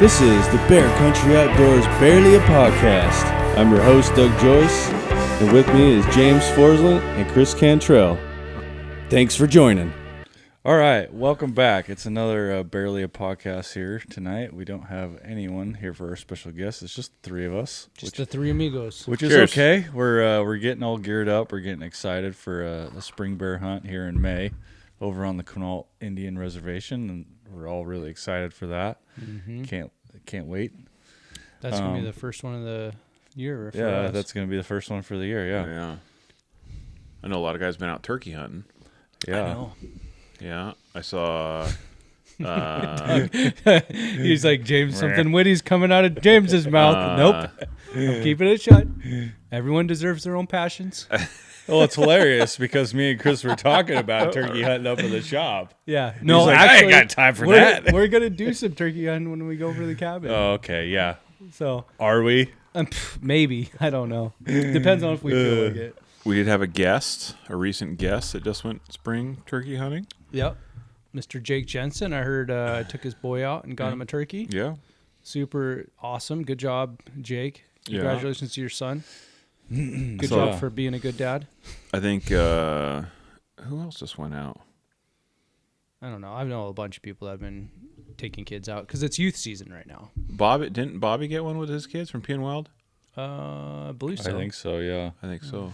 This is the Bear Country Outdoors Barely a Podcast. I'm your host, Doug Joyce, and with me is James Forsland and Chris Cantrell. Thanks for joining. All right, welcome back. It's another Barely a Podcast here tonight. We don't have anyone here for our special guest. It's just the three of us. Just the three amigos. Which is okay. We're getting all geared up. We're getting excited for a spring bear hunt here in May over on the Quinault Indian Reservation, and we're all really excited for that. Mm-hmm. Can't wait. That's going to be the first one of the year for us. us. That's going to be the first one for the year, yeah. I know a lot of guys been out turkey hunting. Yeah. I know. Yeah, I saw... He's like, James, something witty's coming out of James's mouth. Nope. I'm keeping it shut. Everyone deserves their own passions. Well, it's hilarious because me and Chris were talking about turkey hunting up in the shop. Yeah. No, He's like, actually, I ain't got time for that. We're going to do some turkey hunting when we go over to the cabin. Oh, okay, yeah. So Are we? maybe. I don't know. Depends on if we feel like it. We did have a recent guest that just went spring turkey hunting. Yep. Mr. Jake Jensen, I heard took his boy out and got him a turkey. Yeah. Super awesome. Good job, Jake. Congratulations to your son. Good So, job for being a good dad. I think, who else just went out? I don't know. I know a bunch of people that have been taking kids out because it's youth season right now. Didn't Bobby get one with his kids from Peeing Wild? I believe so. I think so, yeah. I think so.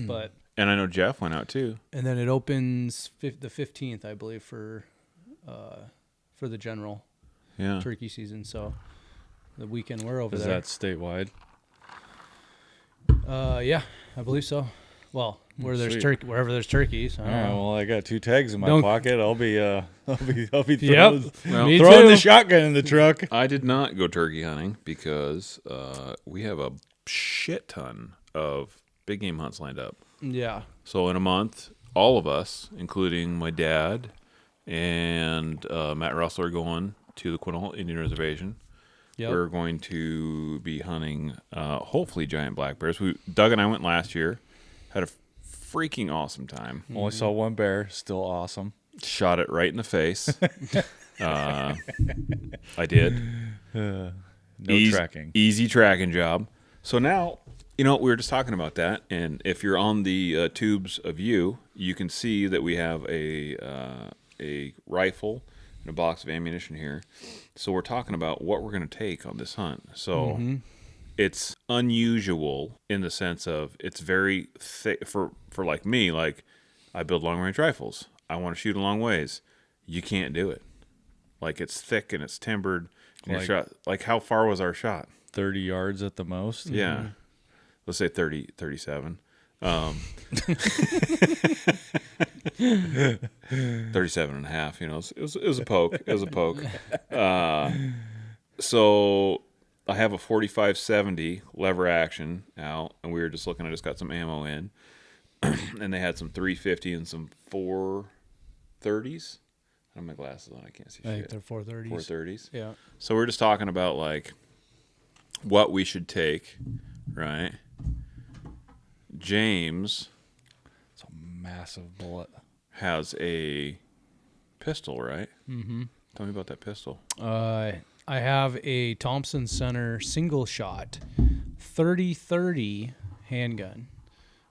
But And I know Jeff went out too. and then it opens the 15th, I believe, for the general turkey season. So the weekend we're over Is there. that statewide? Yeah, I believe so. Well, wherever there's turkeys. I All don't right, know. well, I got 2 tags in my Don't- pocket. I'll be throwing, Me throwing too. the shotgun in the truck. I did not go turkey hunting because we have a shit ton of big game hunts lined up. Yeah. So in a month, all of us, including my dad and Matt Russell, are going to the Quinault Indian Reservation. Yep. We're going to be hunting, hopefully, giant black bears. Doug and I went last year, had a freaking awesome time. Only saw one bear, still awesome. Shot it right in the face. I did. No tracking. Easy tracking job. So now, we were just talking about that, and if you're on the tubes of you can see that we have a rifle and a box of ammunition here. So we're talking about what we're going to take on this hunt. So it's unusual in the sense of it's very thick for like me. Like I build long range rifles. I want to shoot a long ways. You can't do it. Like it's thick and it's timbered. And your shot, like how far was our shot? 30 yards at the most. Yeah. Let's say 37. 37 and a half, it was a poke. It was a poke. So I have a 45-70 lever action out, and we were just looking. I just got some ammo in, and they had some 350 and some 430s. I have my glasses on. I can't see shit. I think they're 430s. 430s. Yeah. So we're just talking about like what we should take, right? James It's a massive bullet. has a pistol, right? Mm-hmm. Tell me about that pistol. I have a Thompson Center single shot 30-30 handgun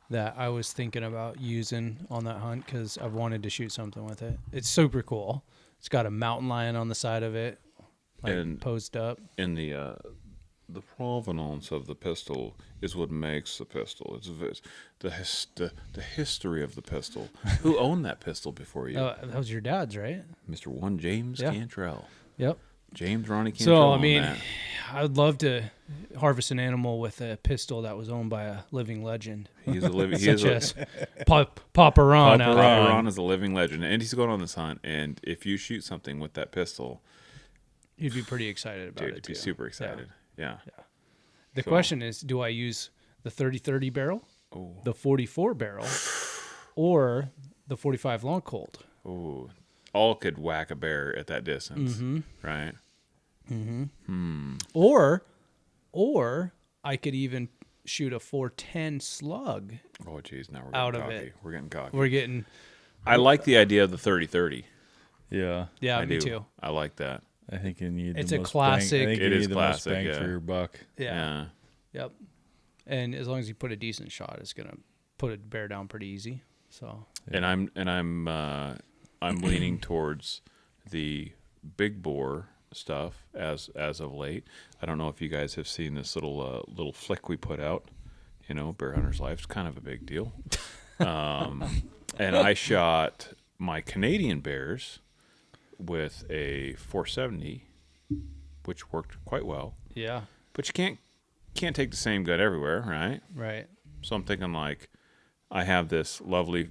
that I was thinking about using on that hunt because I've wanted to shoot something with it. It's super cool. It's got a mountain lion on the side of it, posed up. And the provenance of the pistol is what makes the pistol. It's the history of the pistol. Who owned that pistol before you? That was your dad's, right? Mr. One James Cantrell. Yep. James Ronnie Cantrell. So, I owned mean, that. I'd love to harvest an animal with a pistol that was owned by a living legend. He's a living. Such as Papa Ron. out there. Papa Ron is a living legend, and he's going on this hunt. And if you shoot something with that pistol, You'd be pretty excited about dude, it, be too. super excited. Yeah. The question is, do I use the 30-30 barrel, the 44 barrel, or the 45 long Colt? Ooh, all could whack a bear at that distance, right? Or I could even shoot a 410 slug. Oh, geez, now we're Out getting of cocky. it. We're getting cocky. We're getting I like the idea of the 30-30. Yeah. me I do. too. I like that. I think you need. It's the a most classic- Bang, I think It you is need classic, the most bang yeah. for your buck. Yeah. Yep. And as long as you put a decent shot, it's gonna put a bear down pretty easy. So. And I'm leaning towards the big bore stuff as of late. I don't know if you guys have seen this little flick we put out. You know, Bear Hunter's Life's kind of a big deal. And I shot my Canadian bears with a 470, which worked quite well. Yeah. But you can't take the same gun everywhere, right? Right. So I'm thinking like, I have this lovely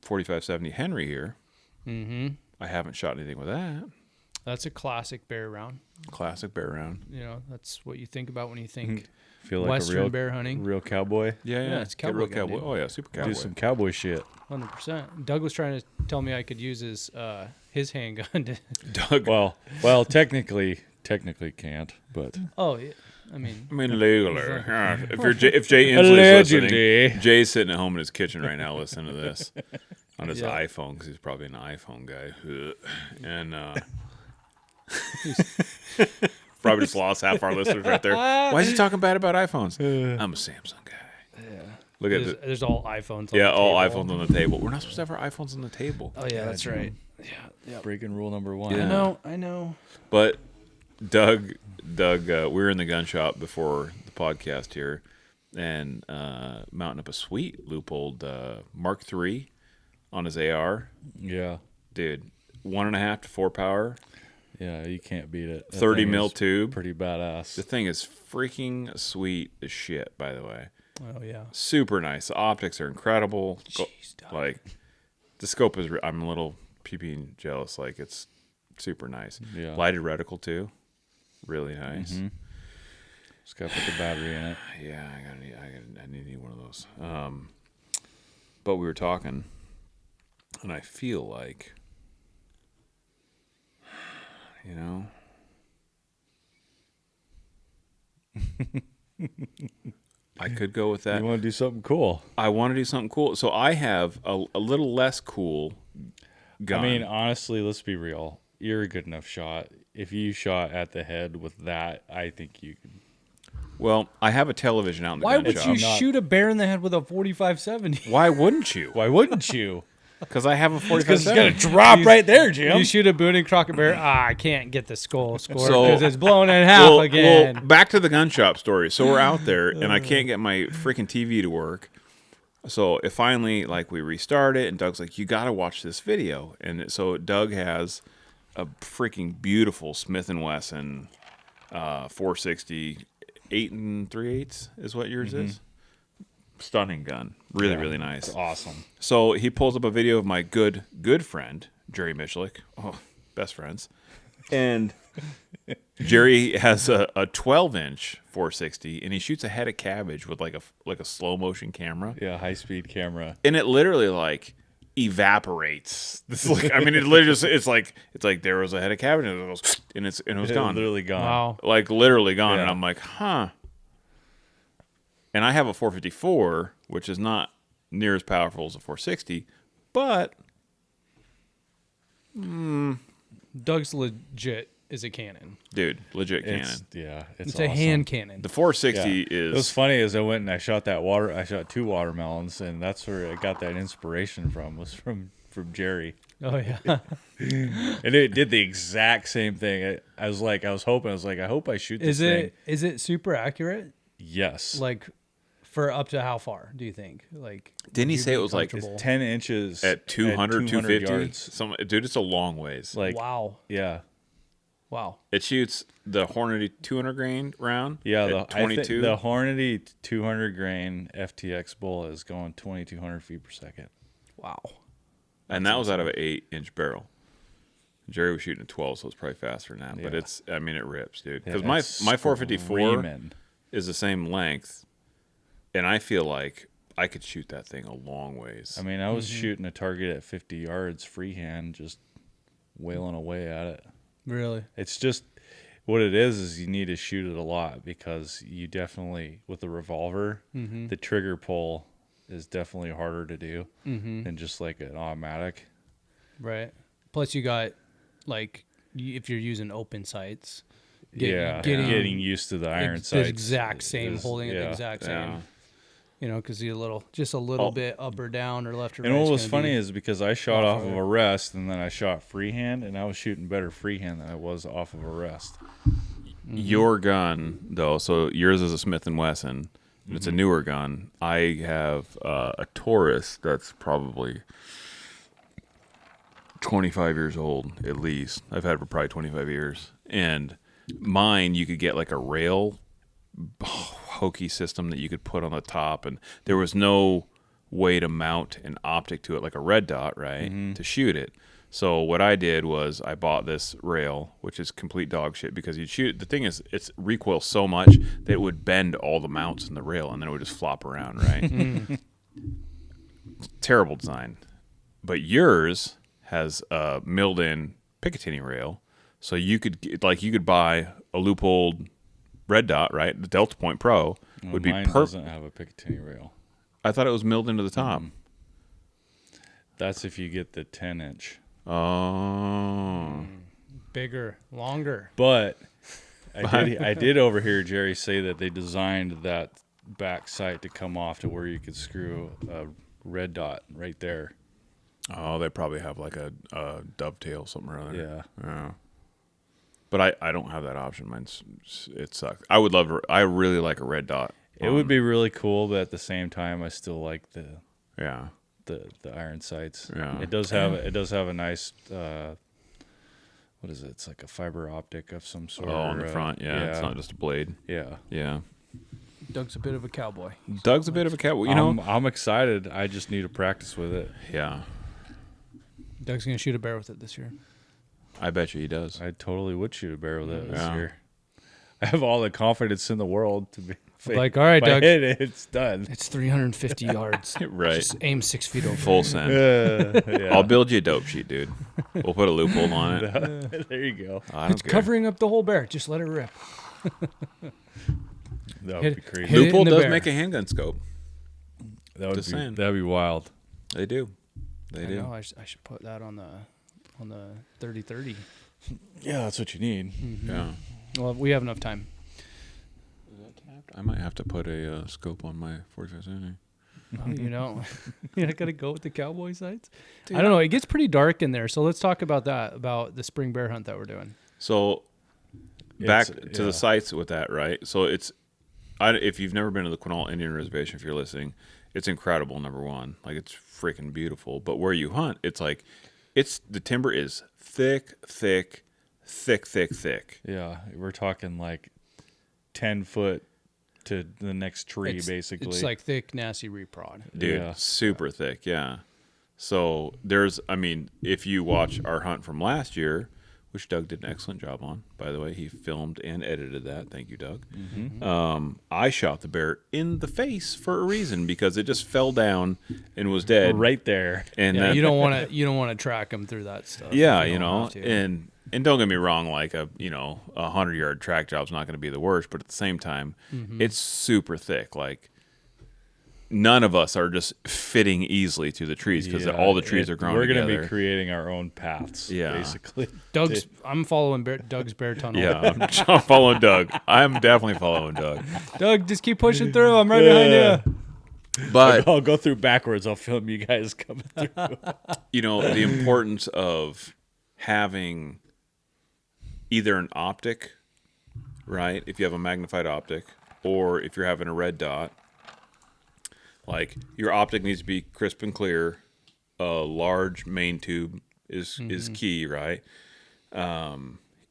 4570 Henry here. Mm-hmm. I haven't shot anything with that. That's a classic bear round. Classic bear round. You know, that's what you think about when you think Feel like Western a real bear hunting. real cowboy. Yeah, it's Get a real cowboy gun, dude. Oh yeah, super cowboy. Do some cowboy shit. 100%. Doug was trying to tell me I could use his handgun to. Doug. Well, technically can't, but Oh, yeah. I mean, legally. If Jay Inslee's listening, Jay's sitting at home in his kitchen right now listening to this on his Yeah. iPhone because he's probably an iPhone guy, and probably just lost half our listeners right there. Why is he talking bad about iPhones? I'm a Samsung guy. yeah. Look at it. There's all iPhones. Yeah, on the all table. iPhones on the table. We're not supposed to have our iPhones on the table. Oh yeah, that's right. breaking rule number 1. Yeah. I know. But Doug, we were in the gun shop before the podcast here, and mounting up a sweet Leupold Mark III on his AR, Yeah, dude. 1.5 to 4 power, yeah, you can't beat it. That 30 thing mil is tube. pretty badass. The thing is freaking sweet as shit. By the way, Oh yeah. super nice. The optics are incredible. Jeez, Doug. Like the scope is. I'm a little peeping jealous. Like it's super nice. Yeah. Lighted reticle too. Really nice. Mhm. Just got to put the battery in it. Yeah, I need one of those. But we were talking, and I feel like, you know, I could go with that. You want to do something cool? I want to do something cool. So I have a little less cool gun. I mean, honestly, let's be real. You're a good enough shot. If you shot at the head with that, I think you could. well, I have a television out in the Why gun would shop. you shoot a bear in the head with a 4570? Why wouldn't you? Why wouldn't you? Because I have a 45. Because it's gonna drop right there, Jim. You shoot a Boone and Crockett bear. I can't get the skull score So- because it's blown in half again. Well, back to the gun shop story. So we're out there, and I can't get my freaking TV to work. So it finally, like, we restart it, and Doug's like, "You got to watch this video." And so Doug has a freaking beautiful Smith & Wesson 460 8 3/8 is what yours is. Stunning gun, really nice. It's awesome. So he pulls up a video of my good friend Jerry Michlik, best friends, and Jerry has a 12-inch 460, and he shoots a head of cabbage with like a slow motion camera, Yeah, high speed camera. and it literally like evaporates. This like, I mean, it literally just it's like there was a head of cabbage, and it was gone, Literally gone. Wow. like literally gone, and Yeah. I'm like, huh. And I have a 454, which is not near as powerful as a 460, but Doug's legit is a cannon. dude, legit cannon. It's It's a hand cannon. The 460 Yeah. is. It was funny as I went and I shot 2 watermelons, and that's where I got that inspiration from. Was from Jerry, Oh yeah. and it did the exact same thing. I hope I shoot this thing. Is it super accurate? Yes, Like for up to how far do you think? Like Didn't he would you say it be was like comfortable? it's 10 inches at 200, 250 yards. dude, it's a long ways. Like Wow. yeah, Wow. It shoots the Hornady 200 grain round. yeah. at 22. The Hornady 200 grain FTX bull is going 2,200 feet per second. Wow. and that was out of an 8-inch barrel. Jerry was shooting a 12, so it's probably faster than that. But Yeah. it rips, dude. Yeah, Because my it's 454 screaming. is the same length, and I feel like I could shoot that thing a long ways. I mean, I was shooting a target at 50 yards freehand, just wailing away at it. Really? It's just what it is you need to shoot it a lot because you definitely, with the revolver, the trigger pull is definitely harder to do than just like an automatic. Right. Plus you got like if you're using open sights. Getting used to the iron sights. The exact same, holding it the exact same. You know, because just a little bit up or down or left or right. And what was funny is because I shot off of a rest and then I shot freehand, and I was shooting better freehand than I was off of a rest. Your gun, though, so yours is a Smith & Wesson. It's a newer gun. I have a Taurus that's probably 25 years old, at least. I've had it for probably 25 years. And mine, you could get like a rail hokey system that you could put on the top, and there was no way to mount an optic to it like a red dot, right, to shoot it. So what I did was I bought this rail, which is complete dog shit because you'd shoot. The thing is, it's recoil so much that it would bend all the mounts in the rail, and then it would just flop around, right? Terrible design. But yours has a milled-in Picatinny rail, so you could buy a Leupold red dot, right? The Delta Point Pro would be perfect. Mine doesn't have a Picatinny rail. I thought it was milled into the top. That's if you get the 10-inch. Oh. Bigger, longer. But I did overhear Jerry say that they designed that back sight to come off to where you could screw a red dot right there. Oh, they probably have like a dovetail something or other. Yeah. But I don't have that option. It sucks. I really like a red dot. It would be really cool, but at the same time, I still like the iron sights. Yeah. It does have a nice what is it? It's like a fiber optic of some sort. Oh, on the front, it's not just a blade. Yeah. Doug's a bit of a cowboy. Doug's a bit of a cowboy. You know, I'm excited. I just need to practice with it. Yeah. Doug's gonna shoot a bear with it this year. I bet you he does. I totally would shoot a bear with it this year. I have all the confidence in the world to be like, all right, Doug, it's done. It's 350 yards. Right. Just aim 6 feet over. Full send. I'll build you a dope sheet, dude. We'll put a Leupold on it. There you go. It's covering up the whole bear. Just let it rip. That would be crazy. Leupold does make a handgun scope. That'd be wild. They do. I know. I should put that on the 30-30. Yeah, that's what you need. Mm-hmm. Yeah. Well, we have enough time. I might have to put a scope on my 45 centimeter. Oh, you know, I gotta go with the cowboy sights. Dude, I don't know. It gets pretty dark in there, so let's talk about that. About the spring bear hunt that we're doing. So back to the sights with that, right? So if you've never been to the Quinault Indian Reservation, if you're listening, it's incredible. Number one, like it's freaking beautiful. But where you hunt, it's like the timber is thick. Yeah, we're talking like 10 foot to the next tree, basically. It's like thick, nasty reprod. Dude, super thick, yeah. So if you watch our hunt from last year, which Doug did an excellent job on, by the way, he filmed and edited that. Thank you, Doug. Mm-hmm. I shot the bear in the face for a reason because it just fell down and was dead right there. And you don't want to track him through that stuff. Yeah, and don't get me wrong, like a 100-yard track job's not going to be the worst, but at the same time, it's super thick. Like none of us are just fitting easily to the trees because all the trees are growing together. We're going to be creating our own paths, basically. I'm following Doug's bear tunnel. Yeah, I'm following Doug. I'm definitely following Doug. Doug, just keep pushing through. I'm right behind you. But I'll go through backwards. I'll film you guys coming through. The importance of having either an optic, right? If you have a magnified optic, or if you're having a red dot, like your optic needs to be crisp and clear. A large main tube is key, right?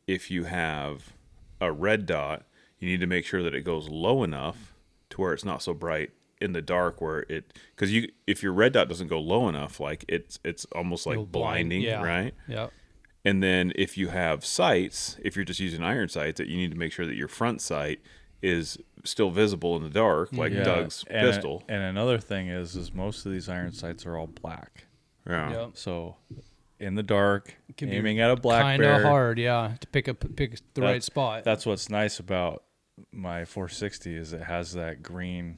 If you have a red dot, you need to make sure that it goes low enough to where it's not so bright in the dark, because if your red dot doesn't go low enough, like it's almost like blinding, right? Yeah. And then if you have sights, if you're just using iron sights, that you need to make sure that your front sight is still visible in the dark, like Doug's pistol. And another thing is most of these iron sights are all black. Yeah. Yep. So in the dark, aiming at a black bear, kind of hard, to pick the right spot. That's what's nice about my 460 is it has that green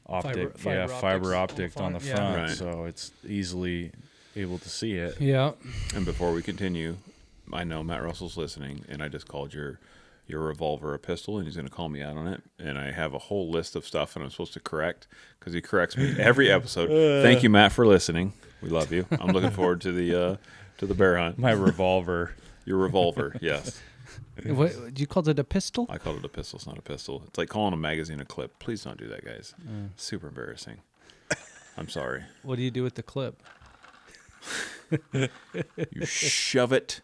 optic, fiber optic on the front, Right. so it's easily able to see it. Yeah. And before we continue, I know Matt Russell's listening, and I just called your revolver a pistol, and he's going to call me out on it. And I have a whole list of stuff that I'm supposed to correct because he corrects me every episode. Thank you, Matt, for listening. We love you. I'm looking forward to the bear hunt. My revolver. Your revolver, yes. What you called it, a pistol? I called it a pistol. It's not a pistol. It's like calling a magazine a clip. Please don't do that, guys. Super embarrassing. I'm sorry. What do you do with the clip? You shove it.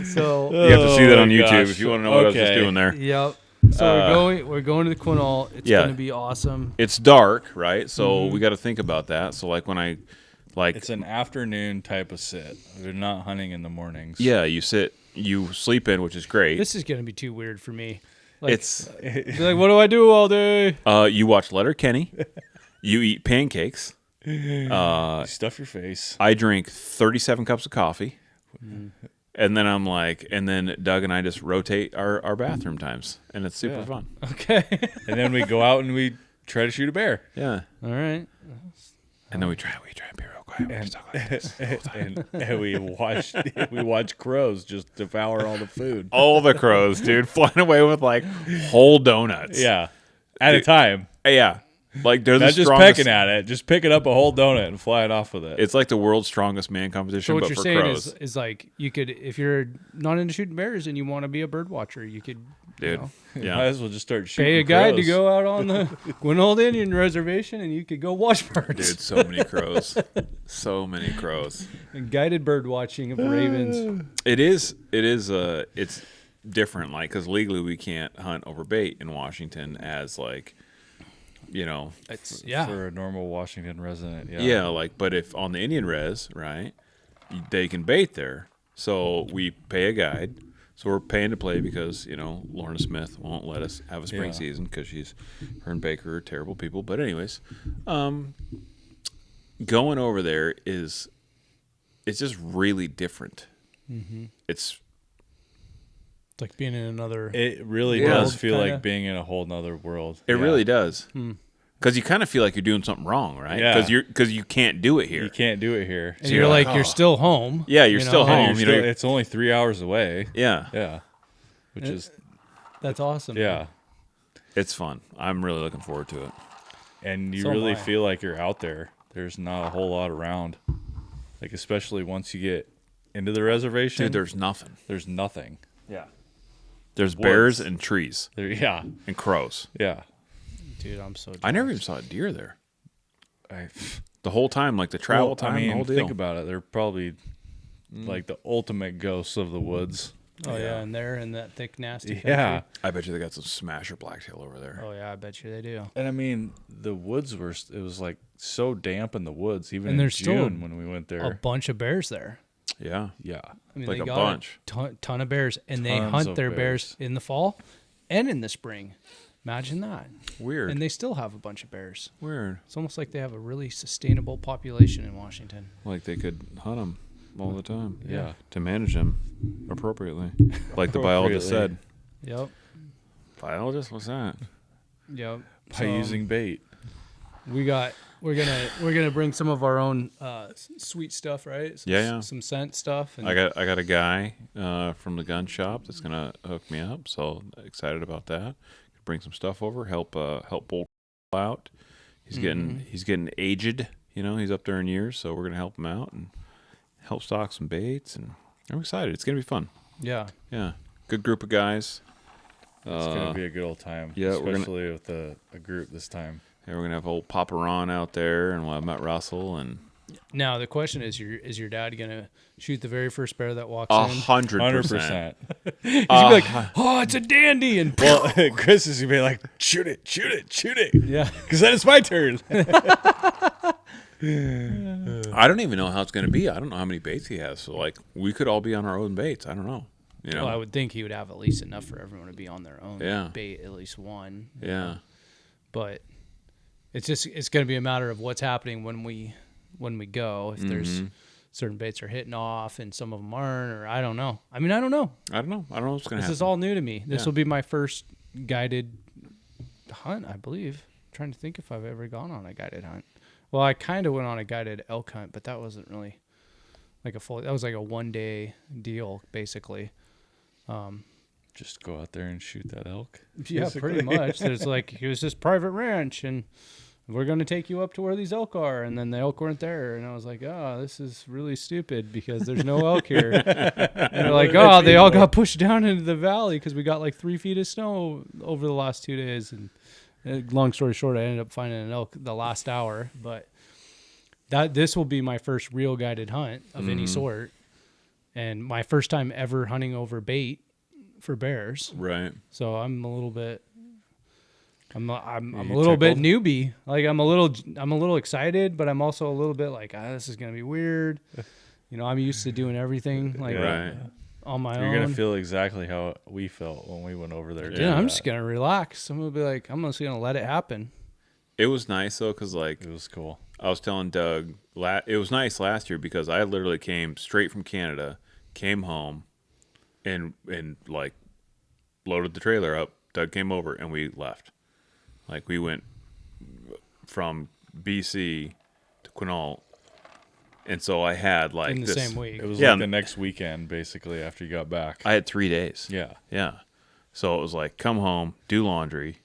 So You have to see that on my YouTube gosh. if you want to know what I was just Okay. doing there. yep. So we're going to the Quinault. It's Yeah. going to be awesome. It's dark, right? So we got to think about that. So like when I It's an afternoon type of sit. We're not hunting in the mornings. yeah, you sleep in, which is great. This is going to be too weird for me. Like, It's like, what do I do all day? you watch Letterkenny, you eat pancakes. You stuff your face. I drink 37 cups of coffee. And then I'm like, and then Doug and I just rotate our bathroom times, and it's super Yeah. fun. Okay. And then we go out and we try to shoot a bear. Yeah. All right. And then we try and be real quiet. We just talk like this the whole time. and we watch crows just devour all the food. All the crows, dude, flying away with like whole donuts. Yeah, at a time. Yeah. Like they're Not the just strongest. pecking at it, just picking up a whole donut and flying off with it. It's like the world's strongest man So competition, what but you're for saying crows. is like you could, if you're not into shooting bears and you want to be a bird watcher, you could, Dude, Might yeah. as well just start shooting. pay a guide to crows. go out on the Quinault Indian Reservation and you could go watch birds. Dude, so many crows. So many crows. And guided bird watching of ravens. It's different, like, because legally we can't hunt over bait in Washington as, like, you know, It's for a normal Washington resident. Yeah, yeah, like, but if on the Indian res, right, they can bait there. So we pay a guide. So we're paying to play because, you know, Lorna Smith won't let us have a spring Yeah. season because her and Baker are terrible people. But anyways, going over there it's just really different. It's It's like being in another. It really Yeah. does feel Kinda. like being in a whole nother world. It Yeah. really does. Because you kind of feel like you're doing something wrong, right? Yeah. Because you can't do it here. You can't do it here. and you're like, you're oh. still home. Yeah, you're you still know? home. You're you know, still- it's only 3 hours away. yeah, Yeah, which is That's awesome. yeah, it's fun. I'm really looking forward to it. and you So am really I. feel like you're out there. There's not a whole lot around, like especially once you get into the reservation. Dude, there's nothing. there's nothing. Yeah, There's bears and trees there. Yeah, and crows. yeah. Dude, I'm so. I never even jealous. saw a deer there. I, The whole time, like the travel time, I mean, the whole deal. think about it. They're probably like the ultimate ghosts of the woods. Oh yeah, and they're in that thick, nasty. Country. Yeah, I bet you they got some smasher blacktail over there. Oh yeah, I bet you they do. and I mean the woods were. It was like so damp in the woods, even And in there's still June when we went A there. bunch of bears there. Yeah. Yeah, I mean, Like they a got bunch. ton of bears, and they Tons hunt of their bears bears. in the fall and in the spring. Imagine that. Weird. And they still have a bunch of bears. Weird. It's almost like they have a really sustainable population in Washington. Like they could hunt them all the time. Yeah. To manage them appropriately. Like the biologist said. Yep. Biologist? What's that? Yep. by using bait. we're gonna bring some of our own sweet stuff, right? Yeah. Some scent stuff. And I got a guy from the gun shop that's gonna hook me up, so excited about that. Bring some stuff over, help Bull out. He's getting aged, you know. He's up there in years, so we're gonna help him out and help stock some baits. And I'm excited. It's gonna be fun. yeah. Yeah, good group of guys. It's gonna be a good old time. yeah, we're gonna- especially with a group this time. Yeah, we're gonna have old Papa Ron out there, and we'll have Matt Russell and Now the question is your dad gonna shoot the very first bear that walks 100%. 100%. in? He's gonna be like, oh, it's a dandy, and Well, Chris is gonna be like, shoot it, yeah. because then it's my turn. I don't even know how it's gonna be. I don't know how many baits he has. So like, we could all be on our own baits. I don't know. You know? Well, I would think he would have at least enough for everyone to be on their own Yeah. bait, at least one. Yeah. But it's going to be a matter of what's happening when we go. If there's certain baits are hitting off and some of them aren't, or I don't know. I mean, I don't know. I don't know what's gonna This happen. is all new to me. This Yeah. will be my first guided hunt, I believe. I'm trying to think if I've ever gone on a guided hunt. Well, I kind of went on a guided elk hunt, but that wasn't really that was like a 1-day deal basically. Just go out there and shoot that elk. Yeah, basically. pretty much. There's like, it was this private ranch and we're going to take you up to where these elk are. And then the elk weren't there. And I was like, oh, this is really stupid because there's no elk here. And they're like, oh, they all got pushed down into the valley because we got like 3 feet of snow over the last 2 days. And long story short, I ended up finding an elk the last hour. But this will be my first real guided hunt of any sort. And my first time ever hunting over bait for bears. Right. So I'm a little bit newbie. Like I'm a little excited, but I'm also a little bit like, this is gonna be weird. I'm used to doing everything like on my own. You're gonna feel exactly how we felt when we went over there. Yeah, I'm just gonna relax. I'm gonna be like, I'm just gonna let it happen. It was nice though, cause like it was cool. I was telling Doug, it was nice last year because I literally came straight from Canada, came home, and like loaded the trailer up. Doug came over and we left. Like we went from BC to Quinault, and so I had like in the same week. It was like the next weekend, basically after you got back. I had 3 days. Yeah. So it was like come home, do laundry.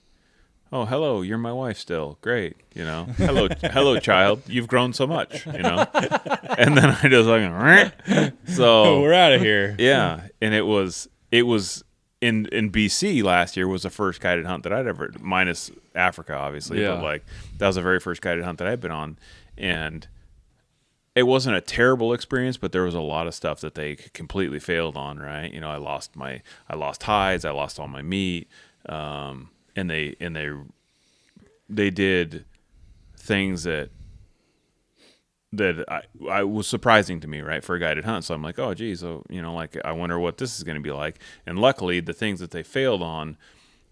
Oh, hello, you're my wife still. Great, Hello, child. You've grown so much, And then I just like, so we're out of here. Yeah, and it was in BC last year was the first guided hunt that I'd ever, minus Africa, obviously. Yeah. But like that was the very first guided hunt that I'd been on, and it wasn't a terrible experience, but there was a lot of stuff that they completely failed on. Right? I lost hides, I lost all my meat, and they did things that I was surprising to me, right, for a guided hunt. So I'm like, oh, geez, so, like I wonder what this is going to be like. And luckily, the things that they failed on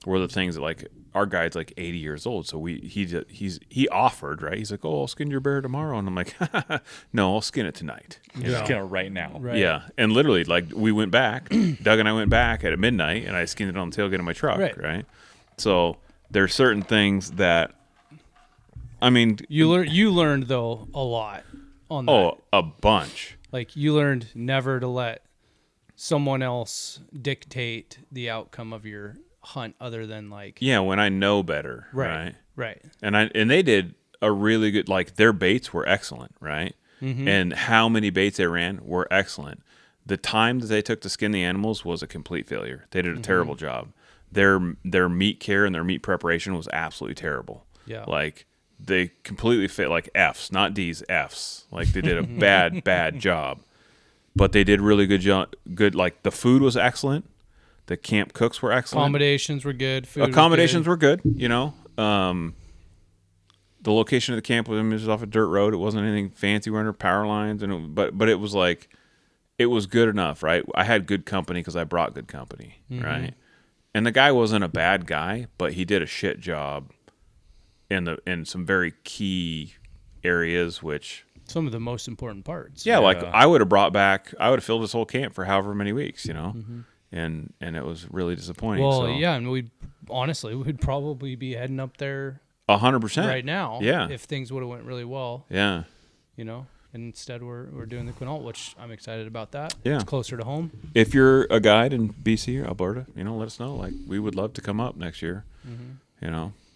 were the things that like our guide's like 80 years old, so he offered, right? He's like, oh, I'll skin your bear tomorrow, and I'm like, no, I'll skin it tonight. Skin it right now. Right. Yeah, and literally, like we went back, Doug and I went back at midnight, and I skinned it on the tailgate of my truck, right? So there's certain things that, I mean, you learned though a lot on that. Oh, a bunch. Like you learned never to let someone else dictate the outcome of your hunt other than like when I know better, right? And they did a really good, like their baits were excellent, right? And how many baits they ran were excellent. The time that they took to skin the animals was a complete failure. They did a terrible job. Their meat care and their meat preparation was absolutely terrible. Yeah, like they completely fit, like F's, not D's, F's. Like they did a bad job, but they did really good job. Good, like the food was excellent. The camp cooks were excellent. Accommodations were good. Accommodations were good. The location of the camp was off a dirt road. It wasn't anything fancy. We were under power lines, but it was like, it was good enough, right? I had good company because I brought good company, right? And the guy wasn't a bad guy, but he did a shit job in some very key areas, which some of the most important parts. Yeah, like I would have filled this whole camp for however many weeks, and it was really disappointing. Well, so. yeah, and we'd probably be heading up there 100% right now. Yeah, if things would have went really well. Yeah, and instead we're doing the Quinault, which I'm excited about that. Yeah, it's closer to home. If you're a guide in BC or Alberta, let us know. Like we would love to come up next year.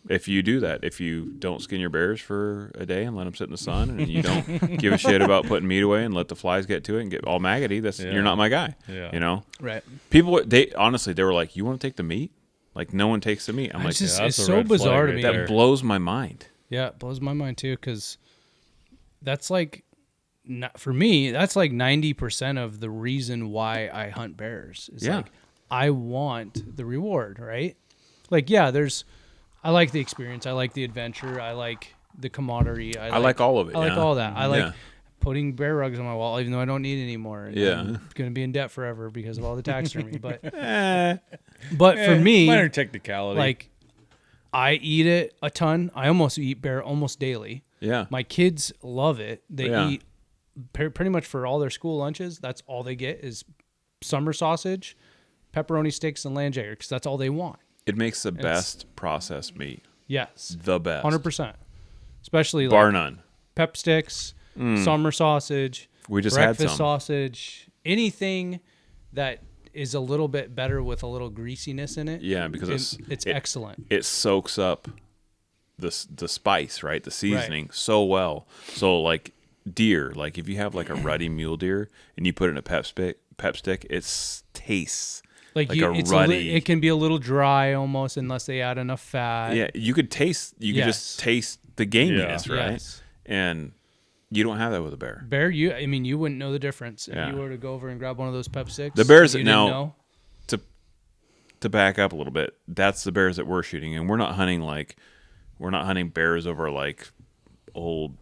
If you do that, if you don't skin your bears for a day and let them sit in the sun, and you don't give a shit about putting meat away and let the flies get to it and get all maggoty, you're not my guy. Yeah. Right. People, they were like, you want to take the meat? Like no one takes the meat. I'm like, it's so bizarre to me. That blows my mind. Yeah, it blows my mind too, because that's like, for me, that's like 90% of the reason why I hunt bears. Is like, I want the reward, right? Like, I like the experience. I like the adventure. I like the camaraderie. I like all of it. I like all that. I like putting bear rugs on my wall, even though I don't need any anymore. And I'm going to be in debt forever because of all the taxidermy. But for me, minor technicality. Like, I eat it a ton. I almost eat bear almost daily. Yeah. My kids love it. They eat pretty much for all their school lunches. That's all they get is summer sausage, pepperoni sticks, and land jager, because that's all they want. It makes the best processed meat. Yes. The best. 100%. Especially bar none. Pep sticks, summer sausage. We just had breakfast some. sausage, anything that is a little bit better with a little greasiness in it. Yeah, because it's excellent. It soaks up the spice, right? The seasoning so well. So like deer, like if you have like a ruddy mule deer and you put it in a pep stick, it tastes like it can be a little dry almost unless they add enough fat. Yeah, you could just taste the gaminess, right? Yes. And you don't have that with a bear. Bear, you wouldn't know the difference if you were to go over and grab one of those pep sticks. The bears that you now didn't know. to back up a little bit, that's the bears that we're shooting, and we're not hunting bears over like old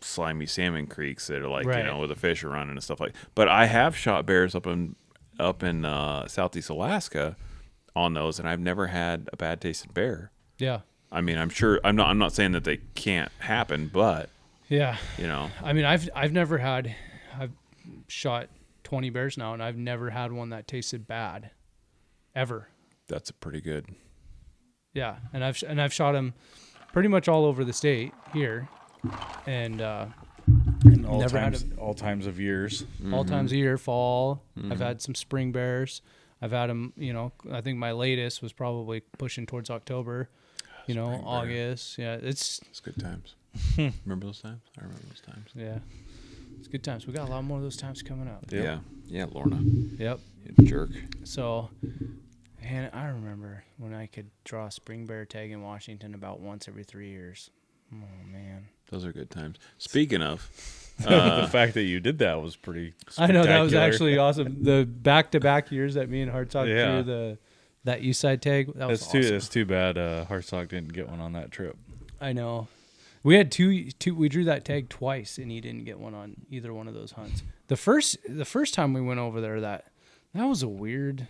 slimy salmon creeks that are like where the fish are running and stuff like. But I have shot bears up in Southeast Alaska on those, and I've never had a bad tasting bear. Yeah. I mean, I'm not saying that they can't happen, but yeah, I mean, I've shot 20 bears now, and I've never had one that tasted bad, ever. That's a pretty good. Yeah, and I've shot them pretty much all over the state here, and all times of years. All times of year, fall. I've had some spring bears. I've had them. I think my latest was probably pushing towards October. August. Yeah, it's good times. Remember those times? I remember those times. Yeah, it's good times. We got a lot more of those times coming up. Yep. Yeah, Lorna. Yep. You jerk. So, and I remember when I could draw a spring bear tag in Washington about once every 3 years. Oh man, those are good times. Speaking of, the fact that you did that was pretty I know, that was actually awesome. The back-to-back years that me and Hartsock threw that Eastside tag, that was awesome. It's too bad Hartsock didn't get one on that trip. I know. We had two. We drew that tag twice, and he didn't get one on either one of those hunts. The first time we went over there, that was a weird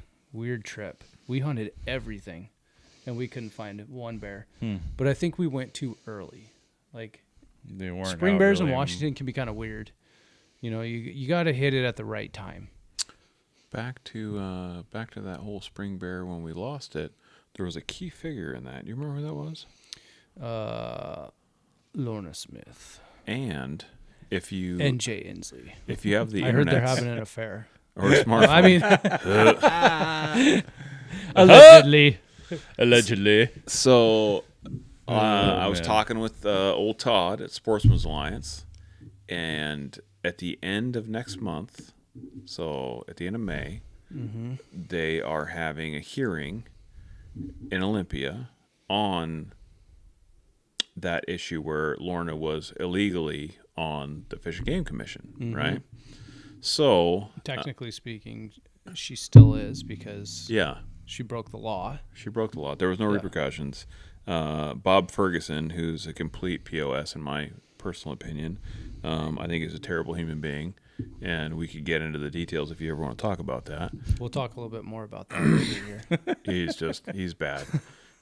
trip. We hunted everything, and we couldn't find one bear. But I think we went too early. Like, they weren't spring bears in Washington can be kind of weird. You got to hit it at the right time. Back to that whole spring bear when we lost it. There was a key figure in that. Do you remember who that was? Lorna Smith. And if you and Jay Inslee. If you have the I internet, heard they're having an affair. Or a smartphone. I mean, allegedly. So I was talking with old Todd at Sportsman's Alliance, and at the end of next month, so at the end of May, they are having a hearing in Olympia on that issue where Lorna was illegally on the Fish and Game Commission, right? So technically speaking, she still is, because she broke the law. She broke the law. There was no repercussions. Bob Ferguson, who's a complete POS in my personal opinion, I think is a terrible human being, and we could get into the details if you ever want to talk about that. We'll talk a little bit more about that later here. He's bad.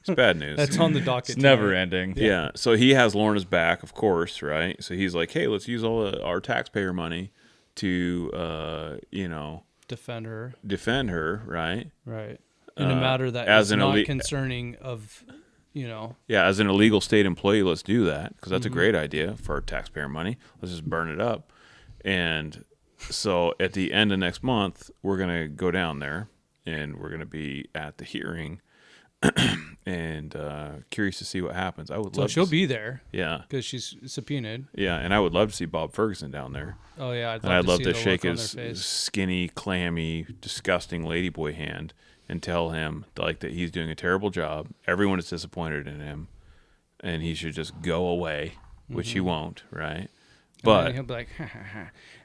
It's bad news. That's on the docket. It's never ending. Yeah. So he has Lorna's back, of course, right? So he's like, hey, let's use all our taxpayer money to, defend her, right? Right. In a matter that is not concerning of, Yeah, as an illegal state employee, let's do that, because that's a great idea for our taxpayer money. Let's just burn it up. And so at the end of next month, we're going to go down there, and we're going to be at the hearing. And curious to see what happens. So she'll be there. Yeah, because she's subpoenaed. Yeah, and I would love to see Bob Ferguson down there. Oh yeah, I'd love to shake his skinny, clammy, disgusting ladyboy hand and tell him that he's doing a terrible job. Everyone is disappointed in him, and he should just go away, which he won't, right? But he'll be like,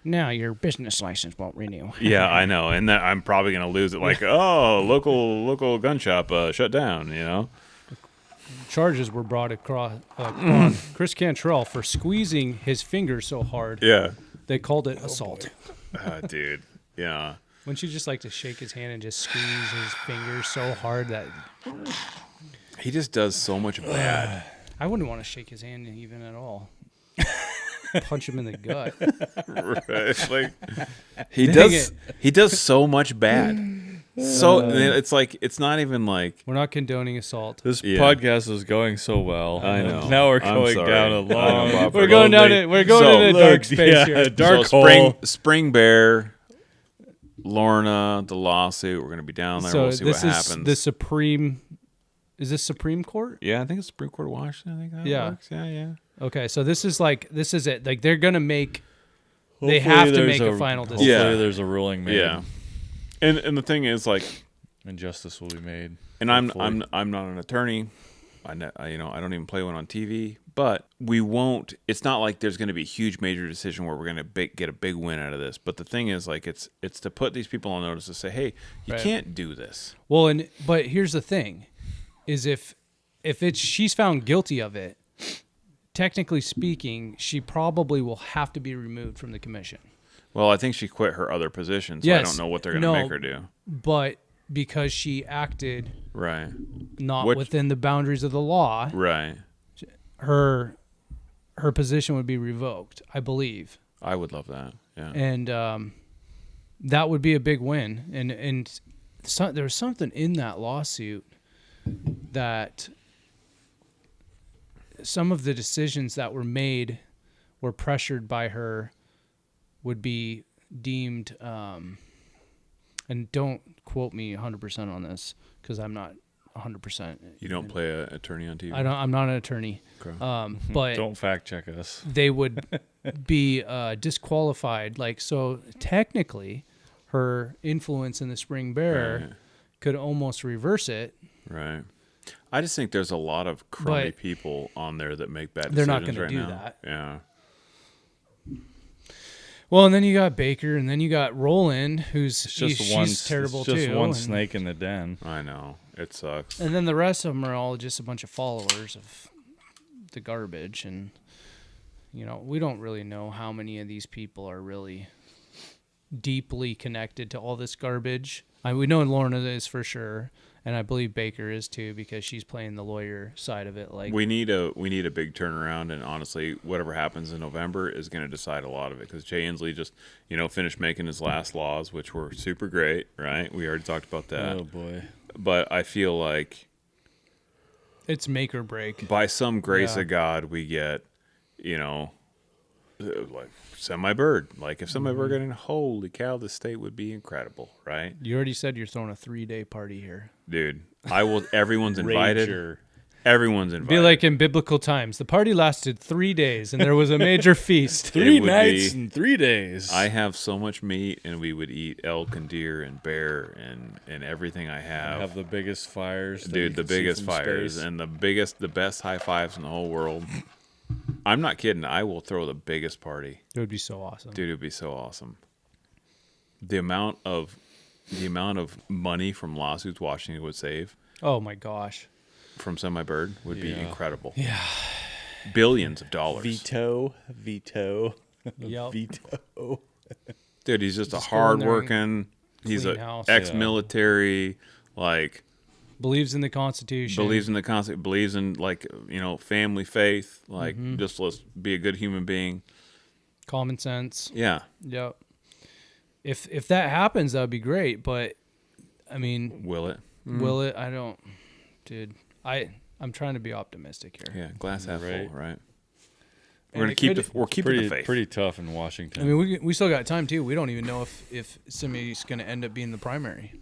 now your business license won't renew. Yeah, I know, and that I'm probably going to lose it. Local gun shop shut down. Charges were brought across Chris Cantrell for squeezing his finger so hard. Yeah, they called it assault. Dude, yeah. Wouldn't you just like to shake his hand and just squeeze his finger so hard that he just does so much bad? I wouldn't want to shake his hand even at all. Punch him in the gut. Right. He does so much bad. So it's like it's not even like We're not condoning assault. This Yeah. podcast was going so well. I know. Now we're I'm going sorry. down a I know, long. Bob. We're going down lonely- it. We're going So, in a dark space here. dark so hole. spring bear, Lorna, the lawsuit. We're gonna be down there. So We'll see this what is happens. the Supreme. Is this Supreme Court? Yeah, I think it's Supreme Court of Washington. I think that Yeah. works. Yeah. Okay, so this is it. Like they're gonna make. They Hopefully have to there's make a final Hopefully decision. Yeah. there's a ruling made. Yeah. And the thing is, like, And justice will be made. and I'm Hopefully. not an attorney. I don't even play one on TV. But we won't. It's not like there's going to be a huge major decision where we're going to get a big win out of this. But the thing is, like, it's to put these people on notice to say, hey, you Right. can't do this. Well, but here's the thing, is if she's found guilty of it, technically speaking, she probably will have to be removed from the commission. Well, I think she quit her other position, so I Yes. don't know what they're going to No. make her do. But because she acted Right. not Which- within the boundaries of the law, Right. her position would be revoked, I believe. I would love that. Yeah. And that would be a big win. And there was something in that lawsuit that some of the decisions that were made were pressured by her would be deemed, and don't quote me 100% on this because I'm not 100%. You don't play an attorney on TV? I'm not an attorney. Okay. But Don't fact check us. they would be disqualified. Like, so technically her influence in the Spring Bear Right. could almost reverse it. Right. I just think there's a lot of crummy But people on there that make bad decisions they're not gonna right do now. that. Yeah. Well, and then you got Baker, and then you got Roland, who's It's just she's one. terrible it's just too. one and, snake in the den. I know. It sucks. and then the rest of them are all just a bunch of followers of the garbage, and we don't really know how many of these people are really deeply connected to all this garbage. We know Lorna is for sure, and I believe Baker is too because she's playing the lawyer side of it. Like We need a big turnaround, and honestly, whatever happens in November is going to decide a lot of it. Because Jay Inslee just finished making his last laws, which were super great, right? We already talked about that. Oh boy. But I feel like it's make or break. by some grace Yeah. of God, we get like Semi-Bird. Like if Semi-Bird got in, holy cow, this state would be incredible, right? You already said you're throwing a 3-day party here. Dude, I will. Everyone's invited. Rager. Everyone's invited. Be like in biblical times. The party lasted 3 days, and there was a major feast. Three would nights be- and 3 days. I have so much meat, and we would eat elk and deer and bear and everything I have the biggest fires. that Dude, you the can see biggest from fires space. and the best high fives in the whole world. I'm not kidding. I will throw the biggest party. It would be so awesome. Dude, it would be so awesome. The amount of money from lawsuits Washington would save Oh my gosh. from Semi-Bird would be Yeah. incredible. Yeah. Billions of dollars. veto. Yep. Veto. Dude, he's just a Just go in there and hard-working. He's clean a house. ex-military, like Believes in the Constitution. believes in the concept, believes in family faith, like Mm-hmm. just let's be a good human being. Common sense. Yeah, Yep. If that happens, that would be great. But I mean, will it? will it? I don't, dude. I'm trying to be optimistic here. Yeah, glass half Right. full, right? And We're gonna it keep could- we're keeping Pretty the faith. pretty tough in Washington. I mean, we still got time too. We don't even know if somebody's going to end up being the primary.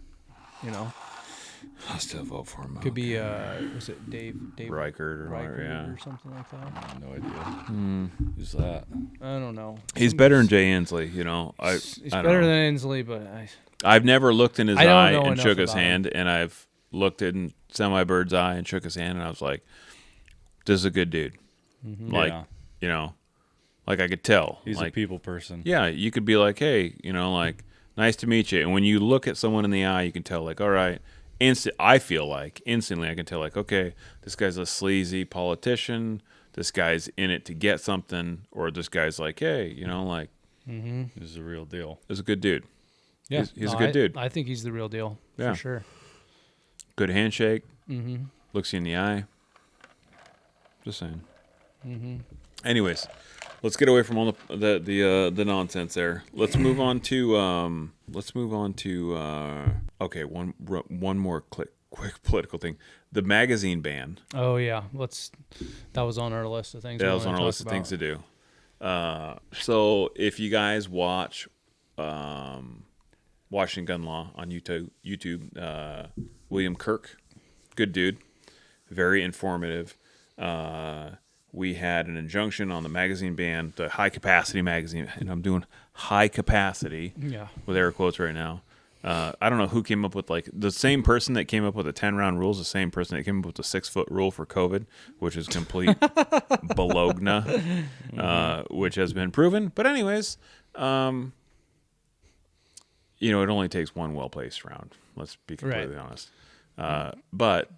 I'll still vote for him. Could be was it Dave Reichert or whatever. Reichert Yeah, or something like that? no idea. Who's that? I don't know. he's better than Jay Inslee. He's I don't better know. than Inslee, but I've never looked in his I don't eye know and enough shook his about him. hand, and I've looked in Semi-Bird's eye and shook his hand, and I was like, "This is a good dude." Like, Yeah. like I could tell. He's like, a people person. yeah, you could be like, "Hey, like, nice to meet you," and when you look at someone in the eye, you can tell, like, all right. I feel like instantly I can tell, like, okay, this guy's a sleazy politician. This guy's in it to get something, or this guy's like, hey, like, This is a real deal. is a good dude. yeah, He's a good dude. I think he's the real deal Yeah. for sure. Good handshake. Mm-hmm. Looks you in the eye. Just saying. Anyways, let's get away from all the nonsense there. Let's move on to let's move on to one more quick political thing. The magazine ban. Oh yeah, that was on our list of things. That was on our list of things to do. So if you guys watch Washington Gun Law on YouTube, William Kirk, good dude, very informative. We had an injunction on the magazine ban, the high capacity magazine, and I'm doing high capacity with air quotes right now. I don't know who came up with, like, the same person that came up with the 10-round rules, the same person that came up with the 6-foot rule for COVID, which is complete bologna, which has been proven. But anyways, it only takes one well-placed round. Let's be completely honest. But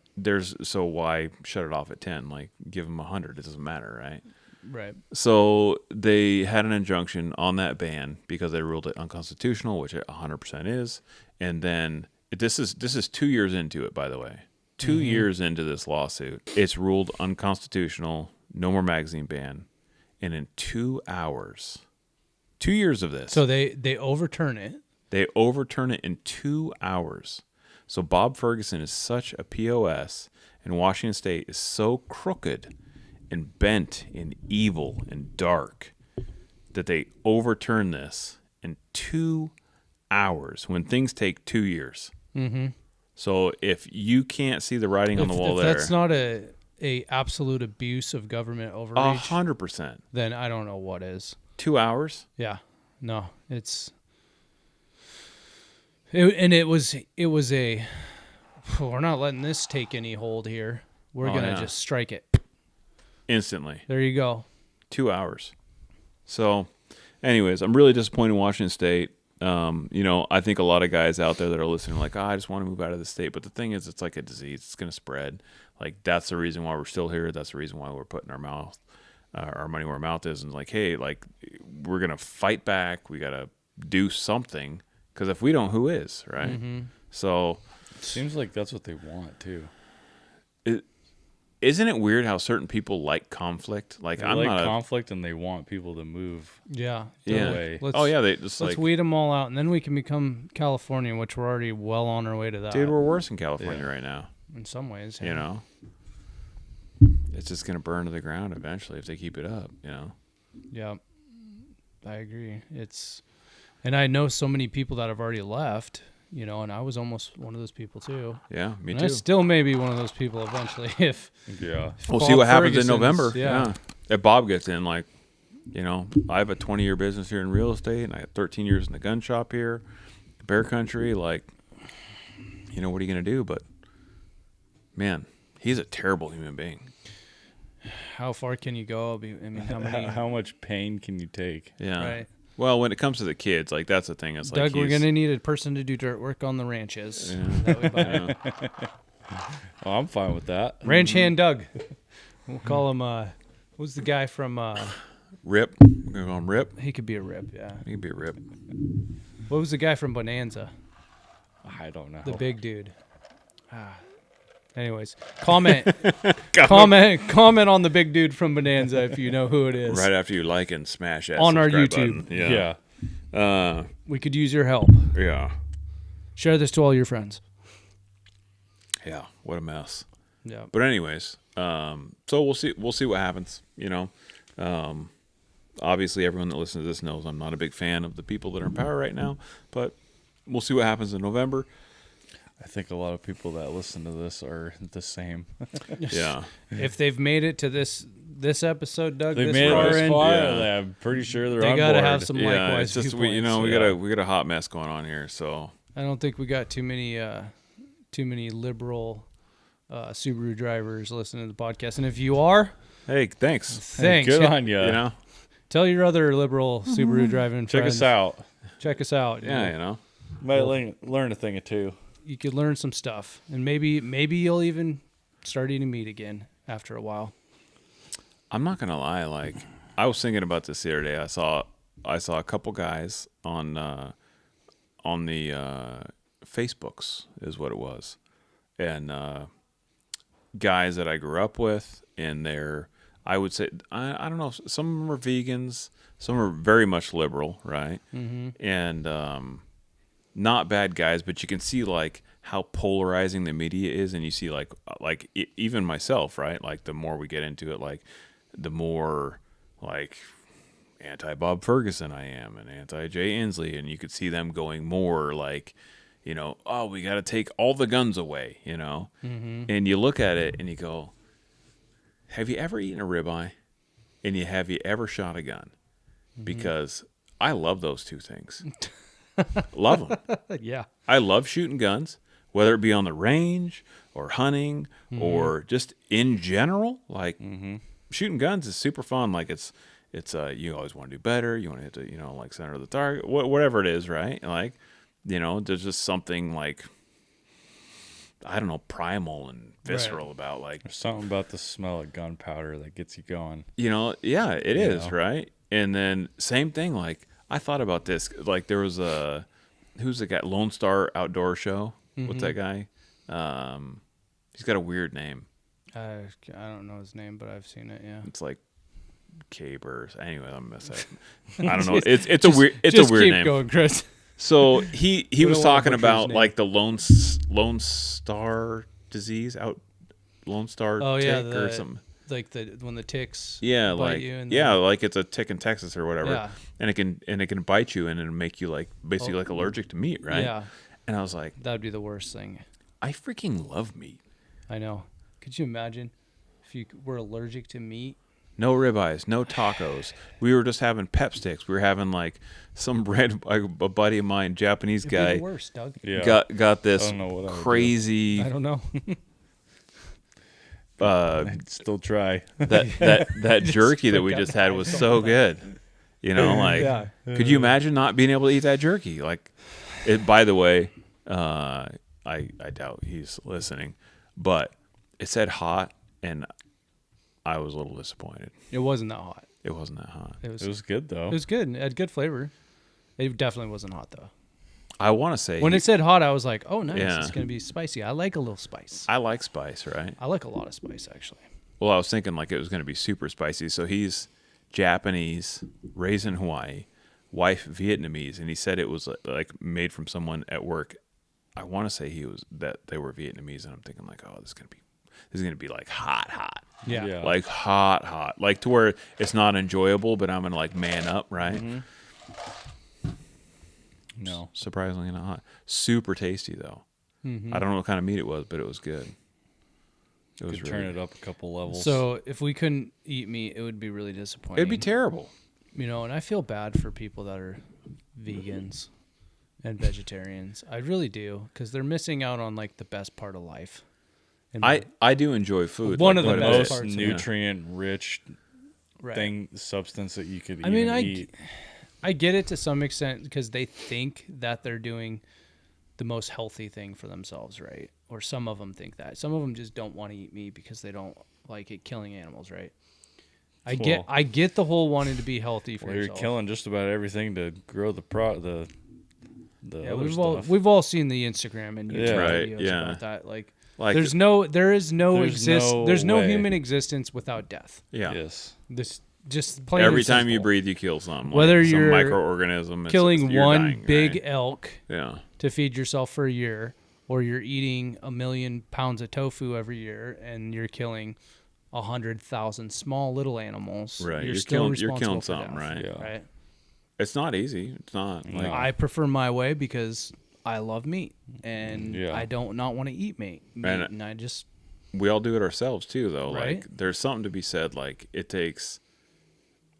so why shut it off at 10? Like, give them 100. It doesn't matter, right? Right. So they had an injunction on that ban because they ruled it unconstitutional, which it 100% is. And then this is 2 years into it, by the way. 2 years into this lawsuit, it's ruled unconstitutional. No more magazine ban. And in 2 hours, 2 years of this. So they overturn it. They overturn it in 2 hours. So Bob Ferguson is such a POS, and Washington State is so crooked and bent and evil and dark that they overturn this in 2 hours when things take 2 years. Mm-hmm. So if you can't see the writing on the wall there, that's not a absolute abuse of government overreach, 100%, then I don't know what is. 2 hours. Yeah, no, it was a. We're not letting this take any hold here. We're gonna just strike it instantly. There you go. 2 hours. So, anyways, I'm really disappointed in Washington State. I think a lot of guys out there that are listening are like, I just want to move out of the state. But the thing is, it's like a disease. It's going to spread. Like, that's the reason why we're still here. That's the reason why we're putting our money where our mouth is. And like, hey, like, we're going to fight back. We got to do something. Because if we don't, who is, right? Mm-hmm. So. Seems like that's what they want, too. Isn't it weird how certain people like conflict? Like, they like conflict, and they want people to move. Yeah. Away. Let's weed them all out, and then we can become California, which we're already well on our way to that. Dude, we're worse in California right now. In some ways, yeah. It's just gonna burn to the ground eventually if they keep it up. Yeah, I agree. And I know so many people that have already left. And I was almost one of those people too. Yeah, me too. I still may be one of those people eventually if we'll see what happens in November. Yeah. If Bob gets in, like, I have a 20-year business here in real estate, and I got 13 years in the gun shop here, Bear Country. Like, what are you gonna do? But man, he's a terrible human being. How far can you go? How much pain can you take? Yeah. Right. Well, when it comes to the kids, like, that's the thing. It's Doug, like we're going to need a person to do dirt work on the ranches. Yeah. Well, I'm fine with that. Ranch hand Doug. We'll call him, who's the guy from... Rip. We're going to call him Rip. He could be a Rip, yeah. He could be a Rip. What was the guy from Bonanza? I don't know. The big dude. Anyways, comment on the big dude from Bonanza if you know who it is. Right after you like and smash that on our YouTube. Button. Yeah. We could use your help. Yeah. Share this to all your friends. Yeah. What a mess. Yeah. But anyways, so we'll see what happens. Obviously everyone that listens to this knows I'm not a big fan of the people that are in power right now, but we'll see what happens in November. I think a lot of people that listen to this are the same. Yeah. If they've made it to this episode, Doug, they made it this far. Yeah. I'm pretty sure they're on board. They gotta have some likewise. It's just we got a hot mess going on here. So I don't think we got too many liberal Subaru drivers listening to the podcast. And if you are, hey, thanks. Thanks. Hey, good on you. Tell your other liberal Subaru driving Check friends. us out. Check us out. Yeah, Might learn a thing or two. You could learn some stuff, and maybe you'll even start eating meat again after a while. I'm not gonna lie. Like, I was thinking about this the other day. I saw a couple guys on the Facebooks is what it was, and guys that I grew up with, and I would say I don't know. Some of them are vegans. Some are very much liberal, right? Mm-hmm. And not bad guys, but you can see like how polarizing the media is, and you see like even myself, right? Like the more we get into it, like the more like anti Bob Ferguson I am and anti Jay Inslee, and you could see them going more like, you know, oh, we got to take all the guns away, you know. And you look at it and you go, have you ever eaten a ribeye? And have you ever shot a gun? Because I love those two things. Love them. Yeah. I love shooting guns, whether it be on the range or hunting or just in general. Like shooting guns is super fun. Like it's you always want to do better. You want to hit the, you know, like center of the target, whatever it is, right? Like, you know, there's just something like, I don't know, primal and visceral about like, There's something about the smell of gunpowder that gets you going. you know, yeah, it is, right? And then same thing, like I thought about this, like there was who's the guy, Lone Star Outdoor Show? What's that guy? He's got a weird name. I don't know his name, but I've seen it. Yeah. It's like Cabers. Anyway, I'm mess up. I don't know. It's a weird Just keep name. going, Chris. So he was don't wanna talking butcher his about name. like the Lone Star disease, Lone Star Oh yeah, tick or something. like when the ticks Yeah, bite like you and like it's a tick in Texas or whatever, Yeah. and it can bite you and it'll make you like basically like allergic to meat, right? Yeah, And I was like, that'd be the worst thing. I freaking love meat. I know. Could you imagine if you were allergic to meat? No ribeyes, no tacos. We were just having pep sticks. We were having like some a buddy of mine, Japanese It'd be guy, the worst, Doug. Yeah. got this I don't know what I would do. crazy I don't know. I'd still try. that jerky that took we out just the had eyes was off so of good. You know, like Yeah. could you imagine not being able to eat that jerky? Like it, by the way, I doubt he's listening, but it said hot and I was a little disappointed. It wasn't that hot. It wasn't that hot. It was. It was good though. It was good. It had good flavor. It definitely wasn't hot though. I want to say When it said hot, I was like, "Oh, nice! Yeah. It's gonna be spicy." I like a little spice. I like spice, right? I like a lot of spice, actually. Well, I was thinking like it was going to be super spicy. So he's Japanese, raised in Hawaii, wife Vietnamese, and he said it was like made from someone at work. I want to say they were Vietnamese, and I'm thinking like, oh, this is gonna be like hot, Yeah. Yeah. like hot, like to where it's not enjoyable, but I'm gonna like man up, right? No. Surprisingly not hot. Super tasty though. I don't know what kind of meat it was, but it was good. It was Could really turn it up a couple levels. So if we couldn't eat meat, it would be really disappointing. It'd be terrible. You know, and I feel bad for people that are vegans and vegetarians. I really do, because they're missing out on like the best part of life. And I do enjoy food. One like, of the quite a best bit. most parts of it. nutrient rich right. substance that you could I mean, eat. I get it to some extent because they think that they're doing the most healthy thing for themselves, right? Or some of them think that. Some of them just don't want to eat meat because they don't like it killing animals, right? I get the whole wanting to be healthy for Well, you're yourself. killing just about everything to grow the Yeah, other we've stuff. all seen the Instagram and YouTube Yeah. Right, videos yeah. about that. Like Like there's no there's no way. human existence without death. yeah. Yes. This just plain Every and time you simple. breathe, you kill some. Whether like some you're microorganism, killing you're one dying, big right? elk Yeah. to feed yourself for a year, or you're eating 1 million pounds of tofu every year, and you're killing 100,000 small little animals. Right. You're You're still killing responsible for something, death, right? Yeah. Right. It's not easy. It's not. Like, No. I prefer my way because I love meat, and Yeah. I don't not want to eat meat, and I just we all do it ourselves too, though. Right. Like, there's something to be said. Like,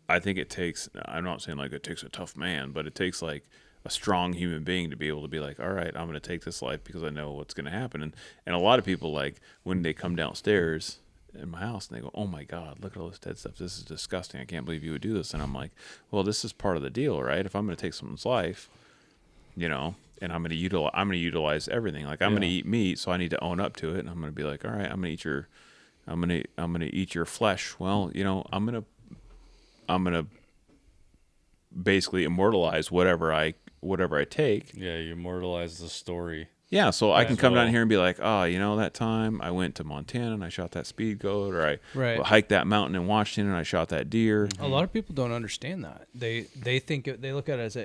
I think it takes. I'm not saying like it takes a tough man, but it takes like a strong human being to be able to be like, all right, I'm going to take this life because I know what's going to happen. And a lot of people, like, when they come downstairs in my house and they go, oh my God, look at all this dead stuff. This is disgusting. I can't believe you would do this. And I'm like, well, this is part of the deal, right? If I'm going to take someone's life, you know, and I'm going to utilize everything. Like, I'm going to eat meat, so I need to own up to it. And I'm going to be like, all right, I'm going to eat your flesh. Well, you know, I'm going to basically immortalize whatever I take. Yeah, you immortalize the story. Yeah, so I can come well. down here and be like, oh, you know, that time I went to Montana and I shot that speed goat, or I Right. hiked that mountain in Washington and I shot that deer. a lot of people don't understand that. They think they look at it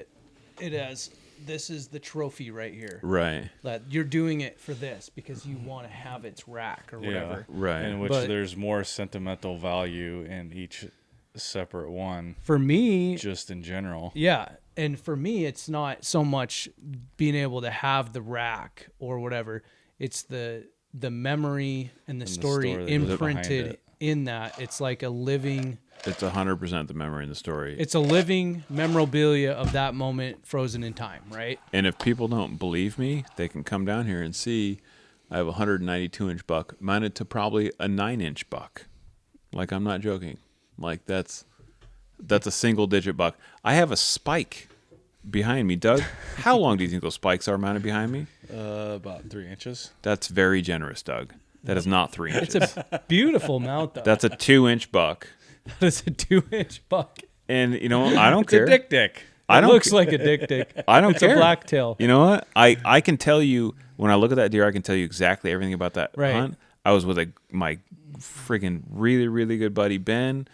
as this is the trophy right here. Right. That you're doing it for this because you want to have its rack or whatever. Right. In which But- there's more sentimental value in each separate one, For me, just in general. yeah. And for me, it's not so much being able to have the rack or whatever. It's the memory and the story story that goes behind imprinted it. in that. It's like a living, It's 100% the memory in the story. it's a living memorabilia of that moment frozen in time, right? And if people don't believe me, they can come down here and see I have a 192-inch buck mounted to probably a 9-inch buck. Like, I'm not joking. Like, that's a single-digit buck. I have a spike behind me. Doug, how long do you think those spikes are mounted behind me? About 3 inches. That's very generous, Doug. That is not 3 inches. It's a beautiful mount, though. That's a 2-inch buck. That's a 2-inch buck. And, you know, I don't It's care. a dick. I It don't looks ca- like a dick. I don't It's care. a blacktail. You know what? I can tell you, when I look at that deer, I can tell you exactly everything about that Right. hunt. I was with my friggin' really, really good buddy, Ben.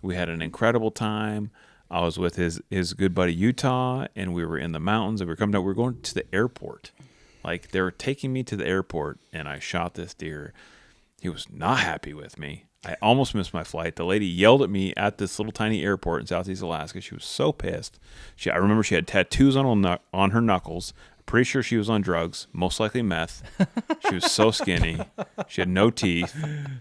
We had an incredible time. I was with his good buddy, Utah, and we were in the mountains. And we were coming down. We were going to the airport. Like, they were taking me to the airport, and I shot this deer. He was not happy with me. I almost missed my flight. The lady yelled at me at this little tiny airport in Southeast Alaska. She was so pissed. I remember she had tattoos on her knuckles. Pretty sure she was on drugs, most likely meth. She was so skinny. She had no teeth.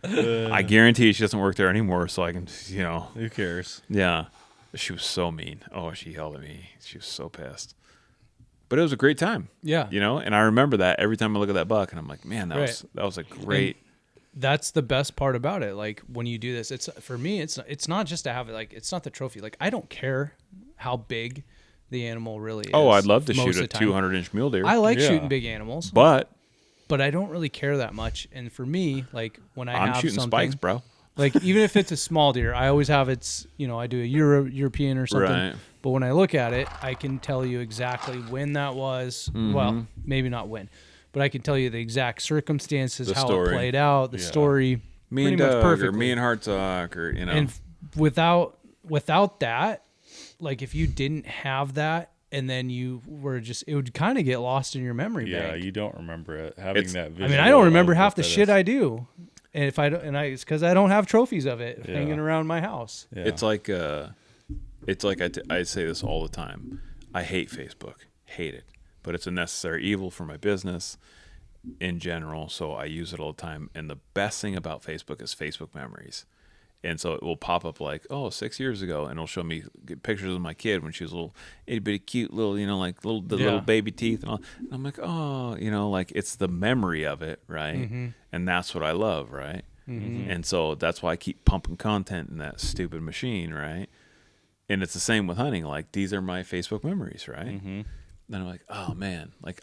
I guarantee she doesn't work there anymore, so I can, you know. Who cares? Yeah. She was so mean. Oh, she yelled at me. She was so pissed. But it was a great time. Yeah. You know, and I remember that every time I look at that buck, and I'm like, man, that Right. was a great. That's the best part about it. Like, when you do this, it's for me, it's not just to have it. Like, it's not the trophy. Like, I don't care how big the animal really is. Oh, I'd love to most shoot of a the time. 200-inch mule deer. I like Yeah. shooting big animals, but I don't really care that much. And for me, like, when I'm have shooting something, spikes, bro. like, even if it's a small deer, I always have its, I do a European or something. Right. But when I look at it, I can tell you exactly when that was. Mm-hmm. Well, maybe not when, but I can tell you the exact circumstances, The how story. it played out, the story. Me pretty and much Doug, or perfectly. me and Hartsock, or, you know. And without that, like, if you didn't have that, and then you were just, it would kind of get lost in your memory Yeah, bank. you don't remember it. Having It's- that I visual mean, I don't remember of half what the that shit is. I do, and if I don't, it's because I don't have trophies of it Yeah. hanging around my house. Yeah. It's like I say this all the time. I hate Facebook, hate it, but it's a necessary evil for my business in general. So I use it all the time. And the best thing about Facebook is Facebook memories. And so it will pop up like, 6 years ago, and it'll show me pictures of my kid when she was a little itty bitty cute little, like little baby teeth and all. And I'm like, oh, like it's the memory of it, right? Mm-hmm. And that's what I love, right? And so that's why I keep pumping content in that stupid machine, right? And it's the same with hunting. Like, these are my Facebook memories, right? Mm-hmm. Then I'm like, oh man, like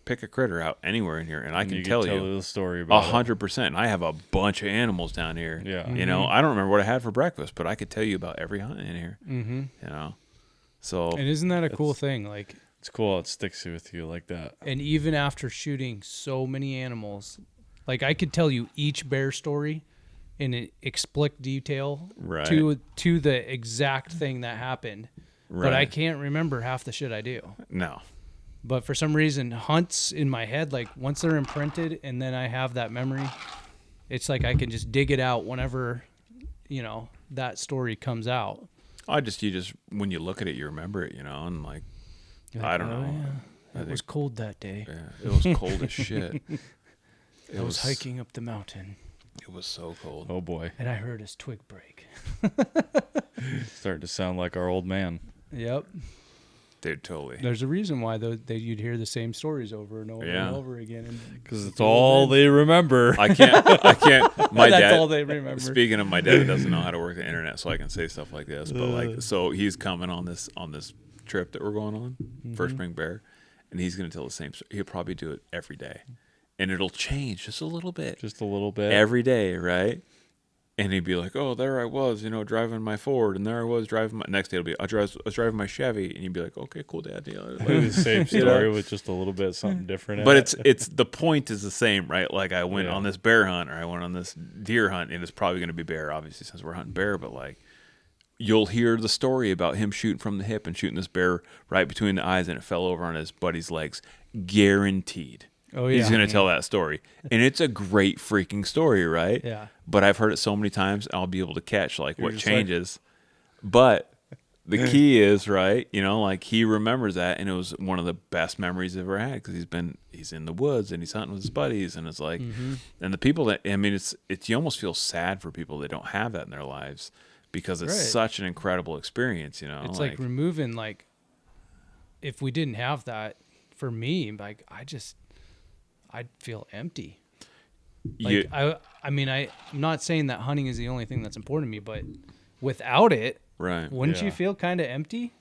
pick a critter out anywhere in here, and I can you tell can you the story about 100%. I have a bunch of animals down here. Yeah. You know, I don't remember what I had for breakfast, but I could tell you about every hunt in here. Mm-hmm. You know, so And isn't that a cool thing? Like, It's cool. It sticks with you like that. and even after shooting so many animals, like, I could tell you each bear story in an explicit detail Right. to the exact thing that happened. But I Right. can't remember half the shit I do. no. But for some reason, hunts in my head, like, once they're imprinted and then I have that memory, it's like I can just dig it out whenever, that story comes out. You just when you look at it, you remember it, and like, You're I like, don't "Oh, know. yeah, it was cold that day. Yeah, it was cold as shit. I was hiking up the mountain It was so cold. Oh boy, and I heard his twig break. starting to sound like our old man. Yep. Dude, totally. There's a reason why you'd hear the same stories over and over Yeah. and over again. Because it's all they remember. I can't. My That's dad. all they remember. Speaking of my dad, who doesn't know how to work the internet, so I can say stuff like this. But like, so he's coming on this trip that we're going on for spring bear, and he's going to tell the same story. He'll probably do it every day, and it'll change just a little bit Just a little bit. every day, right? And he'd be like, "Oh, there I was, driving my Ford, and there I was driving my." Next day it'll be, I was driving my Chevy," and you'd be like, "Okay, cool, Dad." Like, the same story with just a little bit something different. in but it. it's the point is the same, right? Like, I went Yeah. on this bear hunt, or I went on this deer hunt, and it's probably going to be bear, obviously, since we're hunting bear. But like, you'll hear the story about him shooting from the hip and shooting this bear right between the eyes, and it fell over on his buddy's legs. Guaranteed. Oh, yeah. He's going to tell that story. And it's a great freaking story, right? Yeah. But I've heard it so many times, I'll be able to catch like You're what just changes. But the key is, right, like he remembers that, and it was one of the best memories he's ever had because he's in the woods and he's hunting with his buddies, and it's like, and the people that, I mean, it's you almost feel sad for people that don't have that in their lives because it's such an incredible experience, It's like removing, like, if we didn't have that, for me, like, I'd feel empty. Like, I mean, I'm not saying that hunting is the only thing that's important to me, but without it, right? Wouldn't you feel kind of empty?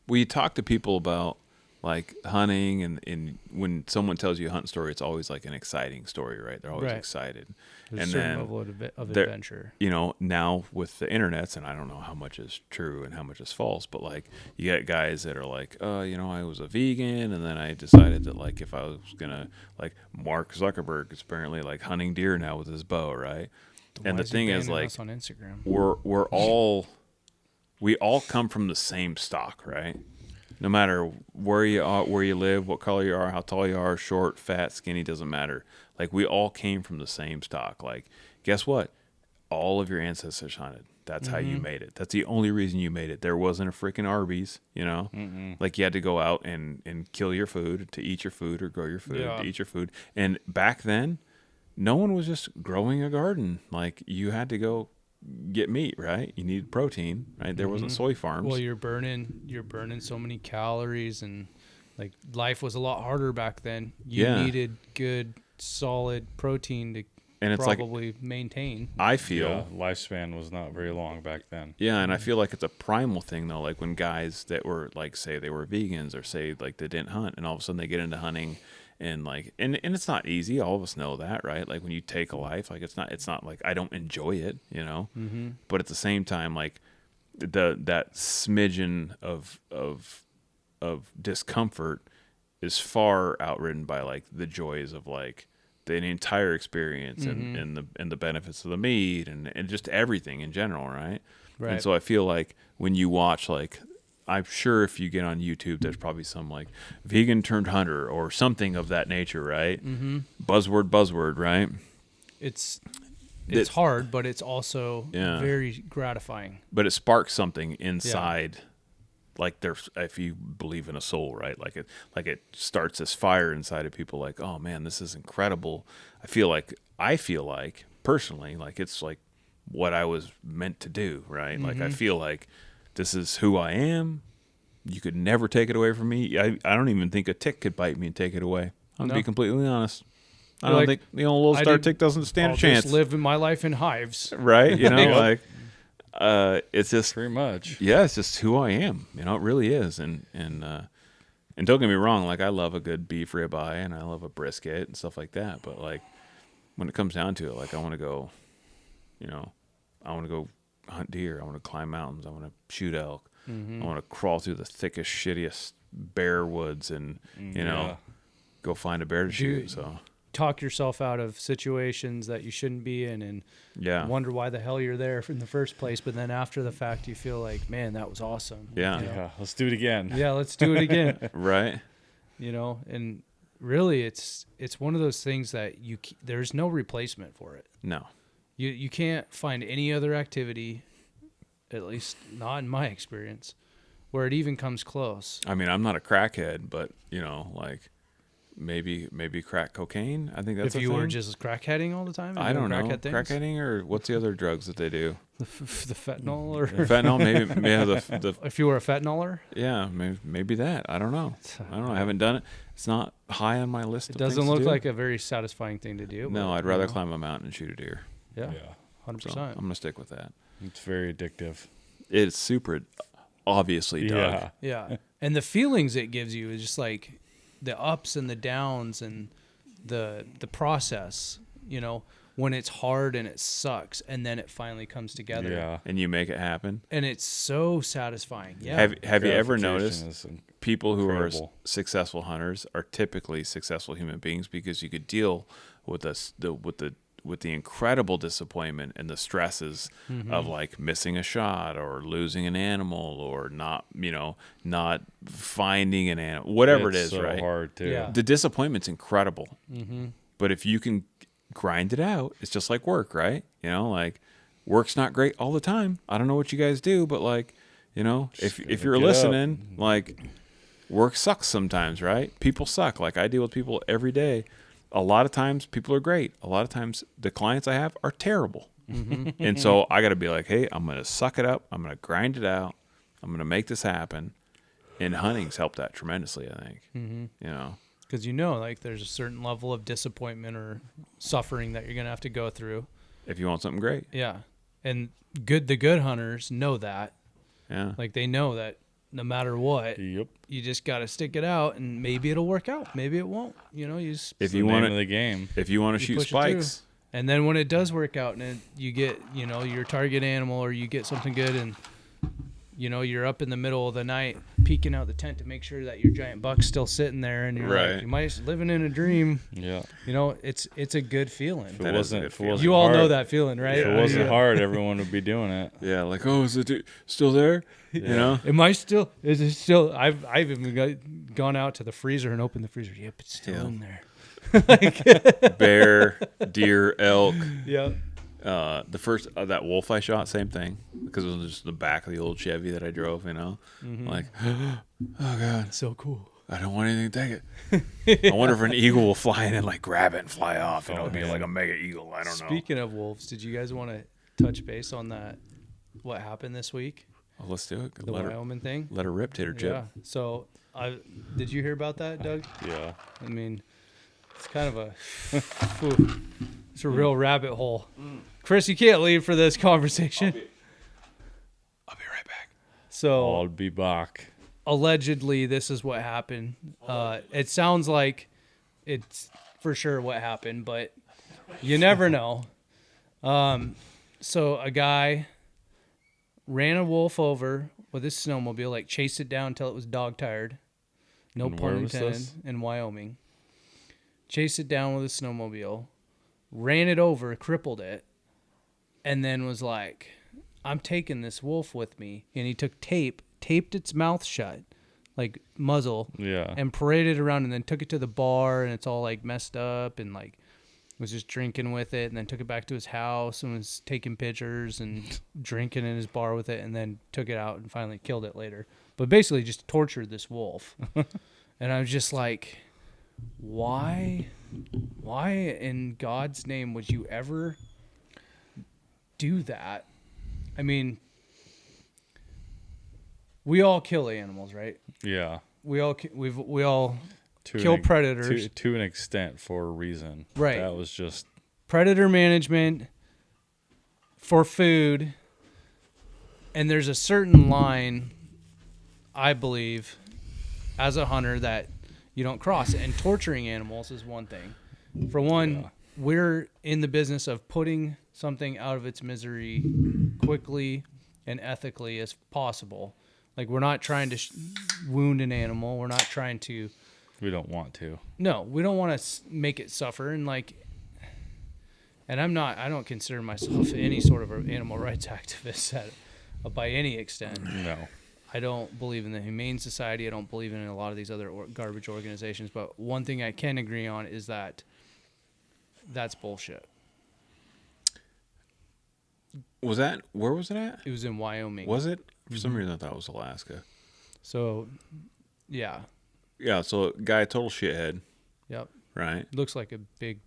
Well, you talk to people about like hunting, and when someone tells you a hunting story, it's always like an exciting story, right? They're always excited. There's and a certain then level of adventure. Now with the internets, and I don't know how much is true and how much is false, but like you get guys that are like, I was a vegan, and then I decided that like if I was gonna, like Mark Zuckerberg is apparently like hunting deer now with his bow, right? And the thing is, like, on Instagram, we all come from the same stock, right? No matter where you are, where you live, what color you are, how tall you are, short, fat, skinny, doesn't matter. Like, we all came from the same stock. Like, guess what? All of your ancestors hunted. That's how you made it. That's the only reason you made it. There wasn't a freaking Arby's, Like, you had to go out and kill your food to eat your food, or grow your food to eat your food. And back then, no one was just growing a garden. Like, you had to go get meat, right? You needed protein, right? There wasn't soy farms. Well, you're burning so many calories, and like life was a lot harder back then. You needed good, solid protein to and it's probably maintain. I feel lifespan was not very long back then. Yeah, and I feel like it's a primal thing though. Like when guys that were like, say they were vegans, or say like they didn't hunt, and all of a sudden they get into hunting. And like, and it's not easy. All of us know that, right? Like when you take a life, like it's not like I don't enjoy it, But at the same time, like that smidgen of discomfort is far outridden by like the joys of like the entire experience and the benefits of the meat and just everything in general, right? Right. And so I feel like when you watch like, I'm sure if you get on YouTube, there's probably some like vegan turned hunter or something of that nature, right? Buzzword, right? It's hard, but it's also very gratifying. But it sparks something inside, like there's, if you believe in a soul, right? Like it starts this fire inside of people. Like, oh man, this is incredible. I feel like personally, like it's like what I was meant to do, right? Like I feel like this is who I am. You could never take it away from me. I don't even think a tick could bite me and take it away. I'm going to be completely honest. I don't think little star tick doesn't stand a chance. Just live my life in hives. Right? It's just pretty much. Yeah, it's just who I am. It really is. And don't get me wrong, like I love a good beef ribeye and I love a brisket and stuff like that. But like when it comes down to it, like I want to go hunt deer. I want to climb mountains. I want to shoot elk. I want to crawl through the thickest, shittiest bear woods and, go find a bear to shoot. So talk yourself out of situations that you shouldn't be in and wonder why the hell you're there in the first place. But then after the fact, you feel like, man, that was awesome. Yeah. Let's do it again. Yeah. Let's do it again. Right. And really it's one of those things that there's no replacement for it. No. You can't find any other activity, at least not in my experience, where it even comes close. I mean, I'm not a crackhead, but like maybe crack cocaine. I think that's if you were just crackheading all the time. I don't know. Crackheading, or what's the other drugs that they do? The fentanyl or fentanyl, maybe the if you were a fentanyler. Yeah, maybe that. I don't know. I haven't done it. It's not high on my list. It doesn't look like a very satisfying thing to do. No, I'd rather climb a mountain and shoot a deer. Yeah, 100%. So I'm gonna stick with that. It's very addictive. It's super, obviously, Doug. Yeah, and the feelings it gives you is just like the ups and the downs and the process. When it's hard and it sucks, and then it finally comes together. Yeah, and you make it happen. And it's so satisfying. Yeah. Have you ever noticed people who are successful hunters are typically successful human beings because you could deal with the the incredible disappointment and the stresses of like missing a shot or losing an animal or not finding an animal, whatever it is, so right? hard too. Yeah. The disappointment's incredible. But if you can grind it out, it's just like work, right? Like work's not great all the time. I don't know what you guys do, but like, if you're get listening, like work sucks sometimes, right? People suck. Like I deal with people every day. A lot of times people are great. A lot of times the clients I have are terrible. And so I got to be like, hey, I'm going to suck it up. I'm going to grind it out. I'm going to make this happen. And hunting's helped that tremendously, I think. Because like there's a certain level of disappointment or suffering that you're gonna have to go through if you want something great. Yeah, and the good hunters know that. Yeah, like they know that no matter what, Yep. you just got to stick it out, and maybe it'll work out, maybe it won't. You just if The you name want of to, the game. if you want to shoot push it through. spikes, And then when it does work out, and you get your target animal, or you get something good, and you're up in the middle of the night peeking out the tent to make sure that your giant buck's still sitting there, and you're Right. like, you might be living in a dream. Yeah. It's a good feeling. If That it is a wasn't, good if it feeling. wasn't You all hard, know that feeling, right? If it wasn't hard, everyone would be doing it. yeah, like, oh, is it still there? Am I still? Is it still? I've even gone out to the freezer and opened the freezer. Yep, it's still in there. Bear, deer, elk. Yeah. The first that wolf I shot, same thing, because it was just the back of the old Chevy that I drove. Like, oh god, So cool. I don't want anything to take it. I wonder if an eagle will fly in and like grab it and fly off. It'd be like a mega eagle. I don't know. Speaking of wolves, did you guys want to touch base on that? What happened this week? Well, let's do it. The Wyoming thing. Let her rip, tater chip. Yeah. So, did you hear about that, Doug? Yeah. I mean, it's kind of a it's a real rabbit hole. Chris, you can't leave for this conversation. I'll be right back. So I'll be back. allegedly, this is what happened. It sounds like it's for sure what happened, but you never know. So a guy ran a wolf over with his snowmobile, like chased it down until it was dog tired. No And pun where was intended. this? In Wyoming. Chased it down with his snowmobile, ran it over, crippled it, and then was like, I'm taking this wolf with me. And he took taped its mouth shut, like muzzle, Yeah. and paraded around, and then took it to the bar, and it's all like messed up, and like was just drinking with it, and then took it back to his house and was taking pictures and drinking in his bar with it, and then took it out and finally killed it later. But basically just tortured this wolf. And I was just like, why in God's name would you ever do that? I mean, we all kill animals, right? Yeah. We all To kill an, predators. to an extent for a reason. Right. That was just Predator management for food, and there's a certain line, I believe, as a hunter that you don't cross. And torturing animals is one thing. For one, we're in the business of putting something out of its misery quickly and ethically as possible. Like, we're not trying to wound an animal. We're not trying to. we don't want to. No, we don't want to make it suffer. And I don't consider myself any sort of an animal rights activist by any extent. No. I don't believe in the Humane Society. I don't believe in a lot of these other garbage organizations. But one thing I can agree on is that that's bullshit. Where was it at? It was in Wyoming. Was it? For some reason I thought it was Alaska. So, yeah. Yeah, so guy, total shithead, Yep. right? Looks like a big,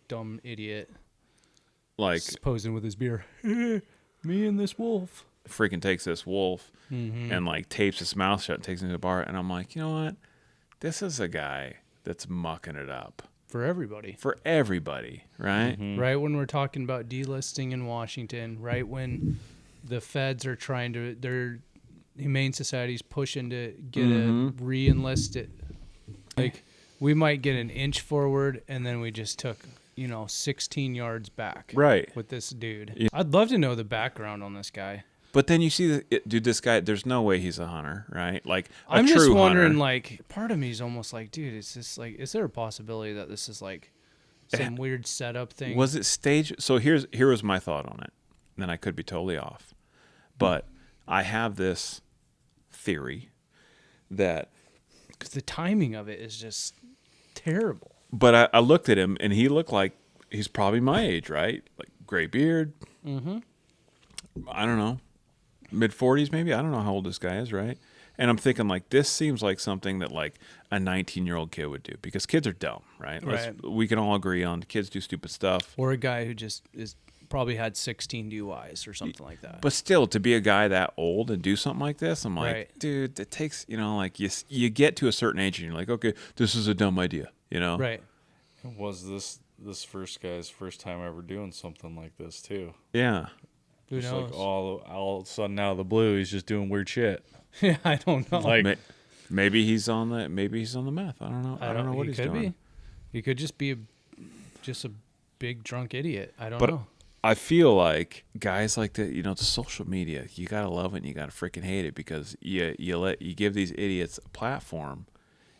dumb idiot Like, posing with his beer. Me and this wolf. freaking takes this wolf and like tapes his mouth shut, takes him to the bar, and I'm like, you know what? This is a guy that's mucking it up For everybody. for everybody, right? Right when we're talking about delisting in Washington, right when the feds are trying to, their Humane Society's pushing to get a re-enlist it. Like, we might get an inch forward, and then we just took, 16 yards back. Right. With this dude. Yeah. I'd love to know the background on this guy. But then you see, dude, this guy, there's no way he's a hunter, right? Like, I'm true just wondering, hunter. like, part of me is almost like, dude, is there a possibility that this is like some weird setup thing. Was it stage? So here was my thought on it. And I could be totally off. But I have this theory that... Because the timing of it is just terrible. But I looked at him, and he looked like he's probably my age, right? Like gray beard. Mm-hmm. I don't know. Mid-40s maybe? I don't know how old this guy is, right? And I'm thinking, like, this seems like something that, like, a 19-year-old kid would do. Because kids are dumb, right? We can all agree on kids do stupid stuff. Or a guy who just probably had 16 DUIs or something like that. But still, to be a guy that old and do something like this, I'm like, dude, it takes, like, you get to a certain age and you're like, okay, this is a dumb idea, Right. Was this first guy's first time ever doing something like this, too? Yeah. Who knows? Like all of a sudden out of the blue, he's just doing weird shit. Yeah, I don't know. Like maybe he's on the meth. I don't know. I don't know what he's doing. He could just be just a big drunk idiot. I don't know. I feel like guys like that, the social media, you gotta love it and you gotta freaking hate it because you give these idiots a platform,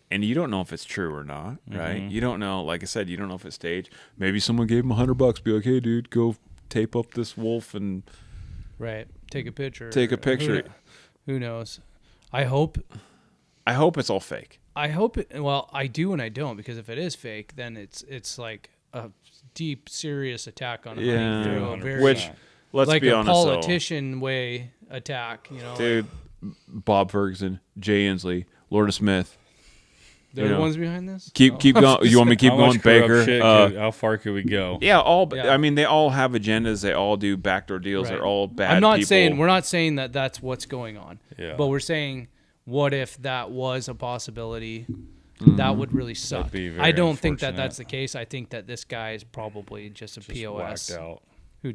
and you don't know if it's true or not, right? You don't know. Like I said, you don't know if it's staged. Maybe someone gave him $100, be like, hey, dude, go tape up this wolf and take a picture. Who knows? I hope it's all fake. I hope it. Well, I do and I don't, because if it is fake, then it's like a deep, serious attack on a very, which, let's like be a honest, politician way attack. Dude, Bob Ferguson, Jay Inslee, Lorna Smith. They're the ones behind this. Keep going. You want me to keep going, Baker? How far could we go? Yeah, I mean, they all have agendas. They all do backdoor deals. Right. They're all bad. We're not saying that that's what's going on. Yeah. But we're saying, what if that was a possibility? That would really suck. I don't think that that's the case. I think that this guy is probably just a POS who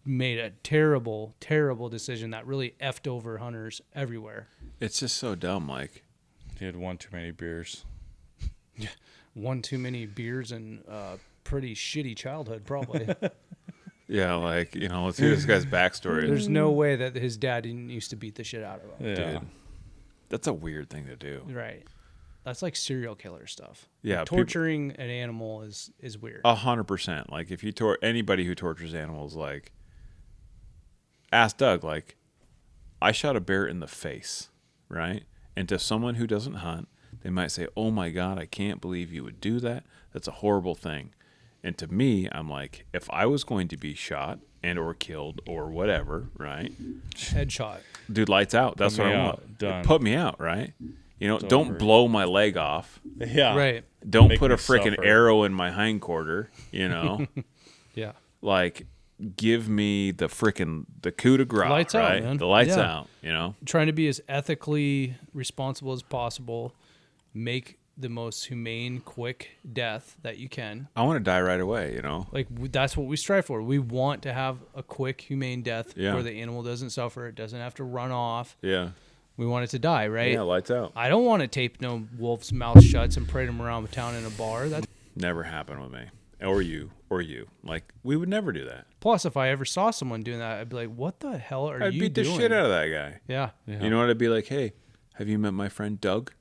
made a terrible, terrible decision that really effed over hunters everywhere. It's just so dumb, like. He had one too many beers. One too many beers and pretty shitty childhood, probably. Yeah, like, let's hear this guy's backstory. There's no way that his dad didn't used to beat the shit out of him. Yeah. Dude, that's a weird thing to do. Right. That's like serial killer stuff. Yeah. Like torturing an animal is weird. 100%. Like, if you anybody who tortures animals, like, ask Doug, like, I shot a bear in the face, right? And to someone who doesn't hunt, they might say, oh, my God, I can't believe you would do that. That's a horrible thing. And to me, I'm like, if I was going to be shot and or killed or whatever, right? Headshot. Dude, lights out. That's what I want. Done. Put me out, right? Don't blow my leg off. Yeah. Right. Don't put a freaking arrow in my hindquarter, Yeah. Like, give me the coup de grace, Lights right? out, man. The lights Yeah. out, Trying to be as ethically responsible as possible. Make the most humane, quick death that you can. I want to die right away, Like, that's what we strive for. We want to have a quick, humane death Yeah. where the animal doesn't suffer. It doesn't have to run off. Yeah. We want it to die, right? Yeah, lights out. I don't want to tape no wolf's mouth shuts and parade him around town in a bar. That Never happened with me. Or you. Like, we would never do that. Plus, if I ever saw someone doing that, I'd be like, what the hell are I'd you beat the doing? shit out of that guy. Yeah. You know what? I'd be like, hey, have you met my friend Doug?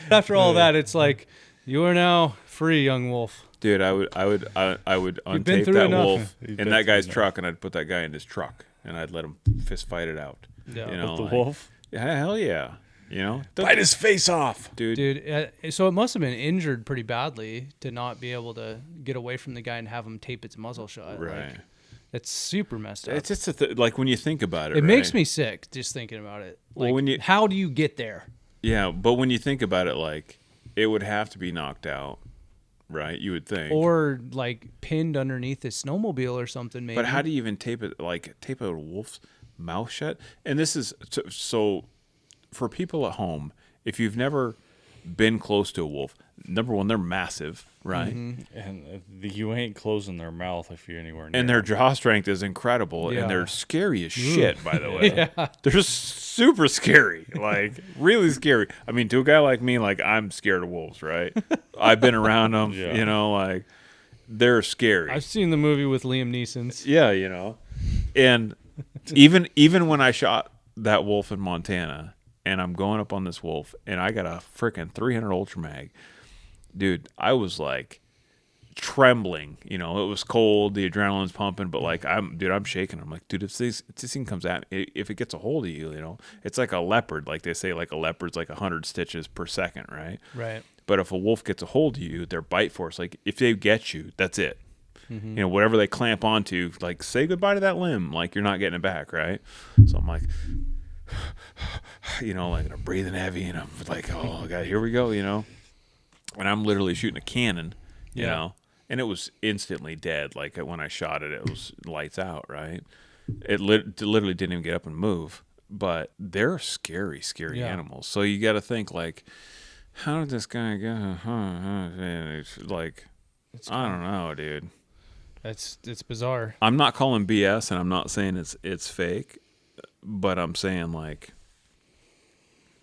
After all that, it's like, you are now free, young wolf. Dude, I would untape through that enough. wolf in that guy's truck, and I'd put that guy in his truck, and I'd let him fist fight it out. Yeah. With the wolf? Yeah, hell yeah. Bite his face off, dude. Dude, so it must have been injured pretty badly to not be able to get away from the guy and have him tape its muzzle shut. Right. Like, it's super messed up. It's just like when you think about it. It makes me sick just thinking about it. Like, Well, how do you get there? Yeah, but when you think about it, like, it would have to be knocked out, right? You would think. Or like pinned underneath a snowmobile or something, maybe. But how do you even tape a wolf's mouth shut? And this is so for people at home, if you've never been close to a wolf, number one, they're massive, right? Mm-hmm. And you ain't closing their mouth if you're anywhere near and their jaw strength is incredible, Yeah. and they're scary as shit, by the way. Yeah. They're super scary, like really scary. I mean, to a guy like me, like, I'm scared of wolves, right? I've been around them, Yeah. like, they're scary. I've seen the movie with Liam Neeson's. Yeah, and even when I shot that wolf in Montana, and I'm going up on this wolf, and I got a freaking 300 Ultra Mag, dude, I was like, trembling. You know, it was cold, the adrenaline's pumping, but like I'm shaking. I'm like, dude, if this thing comes at me, if it gets a hold of you, you know, it's like a leopard. Like they say, like a leopard's like 100 stitches per second, right? Right. But if a wolf gets a hold of you, their bite force, like if they get you, that's it. You know, whatever they clamp onto, like say goodbye to that limb, like you're not getting it back, right? So I'm like, you know, like I'm breathing heavy, and I'm like, oh god, here we go, you know. And I'm literally shooting a cannon, you know, and it was instantly dead. Like when I shot it, it was lights out, right? It literally didn't even get up and move. But they're scary animals. So you got to think like, how did this guy go? And it's like, I don't know, dude. It's bizarre. I'm not calling BS, and I'm not saying it's fake, but I'm saying like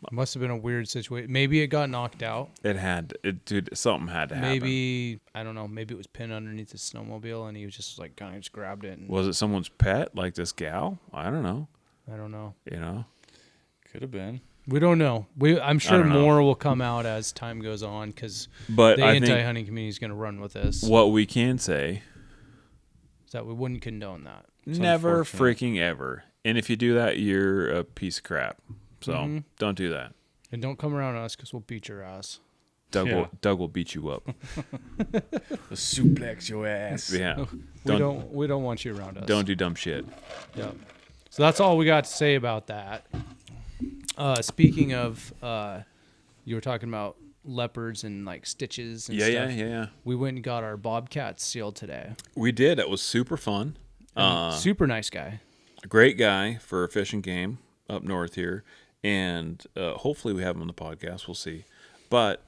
It must have been a weird situation. Maybe it got knocked out. dude, something had to happen. Maybe I don't know. Maybe it was pinned underneath his snowmobile, and he was just like kind of just grabbed it. And, Was it someone's pet, like this gal? I don't know. I don't know. You know, Could have been. We don't know. I'm sure don't know. more will come out as time goes on because but the I think anti-hunting community is going to run with this. what we can say, Is that we wouldn't condone that. It's never unfortunate. freaking ever. And if you do that, you're a piece of crap. So don't do that. And don't come around us because we'll beat your ass. Doug will beat you up. Suplex your ass. Yeah. We don't want you around us. Don't do dumb shit. Yep. So that's all we got to say about that. Speaking of, you were talking about leopards and like stitches and stuff. Yeah. We went and got our bobcats sealed today. We did. It was super fun. Super nice guy. Great guy for fish and game up north here. And hopefully we have him on the podcast. We'll see. But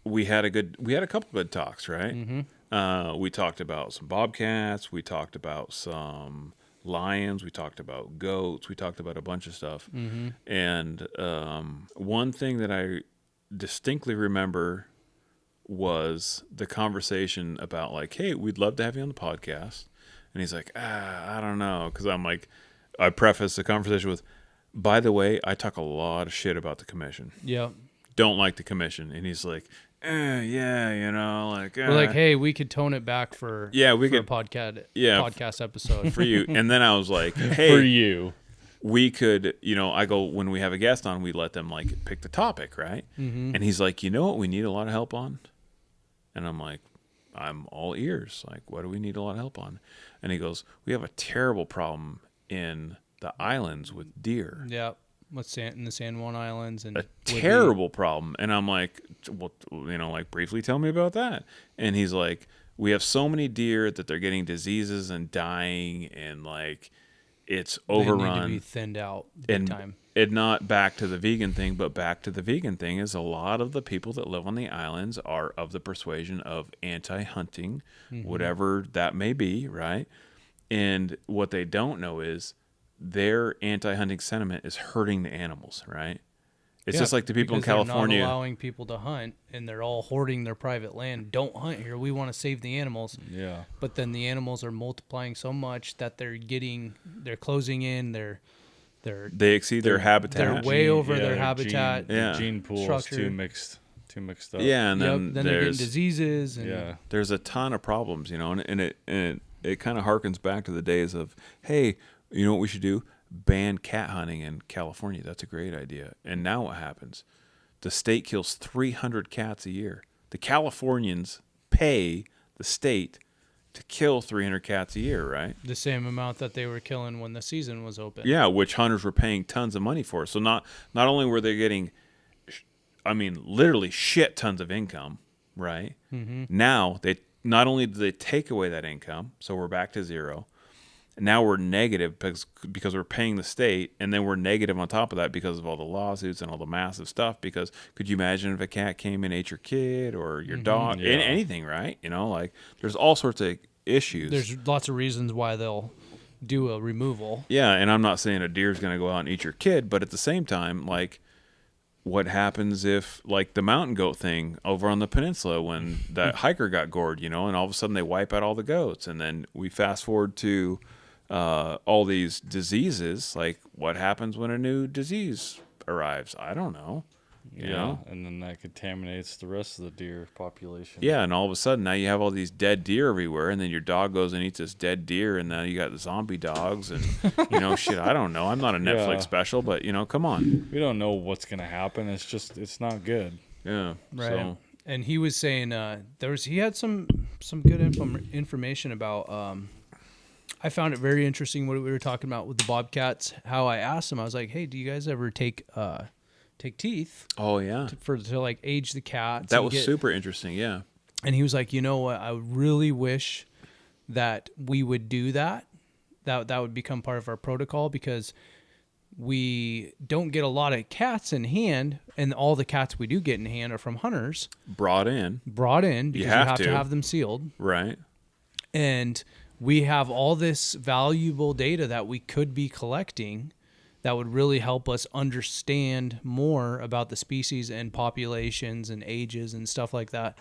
we had a couple good talks, right? Mm-hmm. We talked about some bobcats. We talked about some lions. We talked about goats. We talked about a bunch of stuff. Mm-hmm. And one thing that I distinctly remember was the conversation about like, hey, we'd love to have you on the podcast. And he's like, I don't know. Because I'm like, I preface the conversation with, by the way, I talk a lot of shit about the commission. Yep. Don't like the commission. And he's like, yeah, you know, like. We're like, hey, we could tone it back for we a could podcast episode. for you. And then I was like, hey, For you. we could, you know, I go, when we have a guest on, we let them like pick the topic, right? Mm-hmm. And he's like, you know what we need a lot of help on? And I'm like, I'm all ears. Like, what do we need a lot of help on? And he goes, we have a terrible problem in the islands with deer. Yep. In the San Juan Islands and A terrible problem. And I'm like, well, you know, like briefly tell me about that. And he's like, we have so many deer that they're getting diseases and dying, and like it's overrun. They need to be thinned out big time. And not back to the vegan thing, but back to the vegan thing is a lot of the people that live on the islands are of the persuasion of anti-hunting, whatever that may be, right? And what they don't know is their anti-hunting sentiment is hurting the animals, right? It's just like the people in California. They're not allowing people to hunt, and they're all hoarding their private land. Don't hunt here. We want to save the animals. Yeah. But then the animals are multiplying so much that they're closing in. They exceed their habitat. They're way over their habitat. The gene pool is structure. too mixed up. Yeah, and then Then they're getting diseases. And there's a ton of problems, you know, and it kind of harkens back to the days of, hey, you know what we should do? Ban cat hunting in California. That's a great idea. And now what happens? The state kills 300 cats a year. The Californians pay the state to kill 300 cats a year, right? the same amount that they were killing when the season was open. Yeah, which hunters were paying tons of money for. So not only were they getting, literally shit tons of income, right? Mm-hmm. Now, not only do they take away that income, so we're back to zero, now we're negative because we're paying the state, and then we're negative on top of that because of all the lawsuits and all the massive stuff. Because could you imagine if a cat came and ate your kid or your dog, anything, right? You know, like there's all sorts of issues. There's lots of reasons why they'll do a removal. Yeah, and I'm not saying a deer's going to go out and eat your kid, but at the same time, like, what happens if, like, the mountain goat thing over on the peninsula when that hiker got gored, you know, and all of a sudden they wipe out all the goats, and then we fast forward to all these diseases. Like, what happens when a new disease arrives? I don't know. You know? And then that contaminates the rest of the deer population. Yeah, and all of a sudden now you have all these dead deer everywhere, and then your dog goes and eats this dead deer, and now you got the zombie dogs, and shit. I don't know. I'm not a Netflix special, but come on. We don't know what's gonna happen. It's not good. Yeah, Right. So, And he was saying he had some good information about. I found it very interesting what we were talking about with the bobcats. How I asked him, I was like, "Hey, do you guys ever take teeth oh yeah, to like age the cats?" that was super interesting. Yeah, and he was like, "You know what? I really wish that we would do that. That would become part of our protocol because we don't get a lot of cats in hand, and all the cats we do get in hand are from hunters brought in because you have to have them sealed, right? And we have all this valuable data that we could be collecting." That would really help us understand more about the species and populations and ages and stuff like that,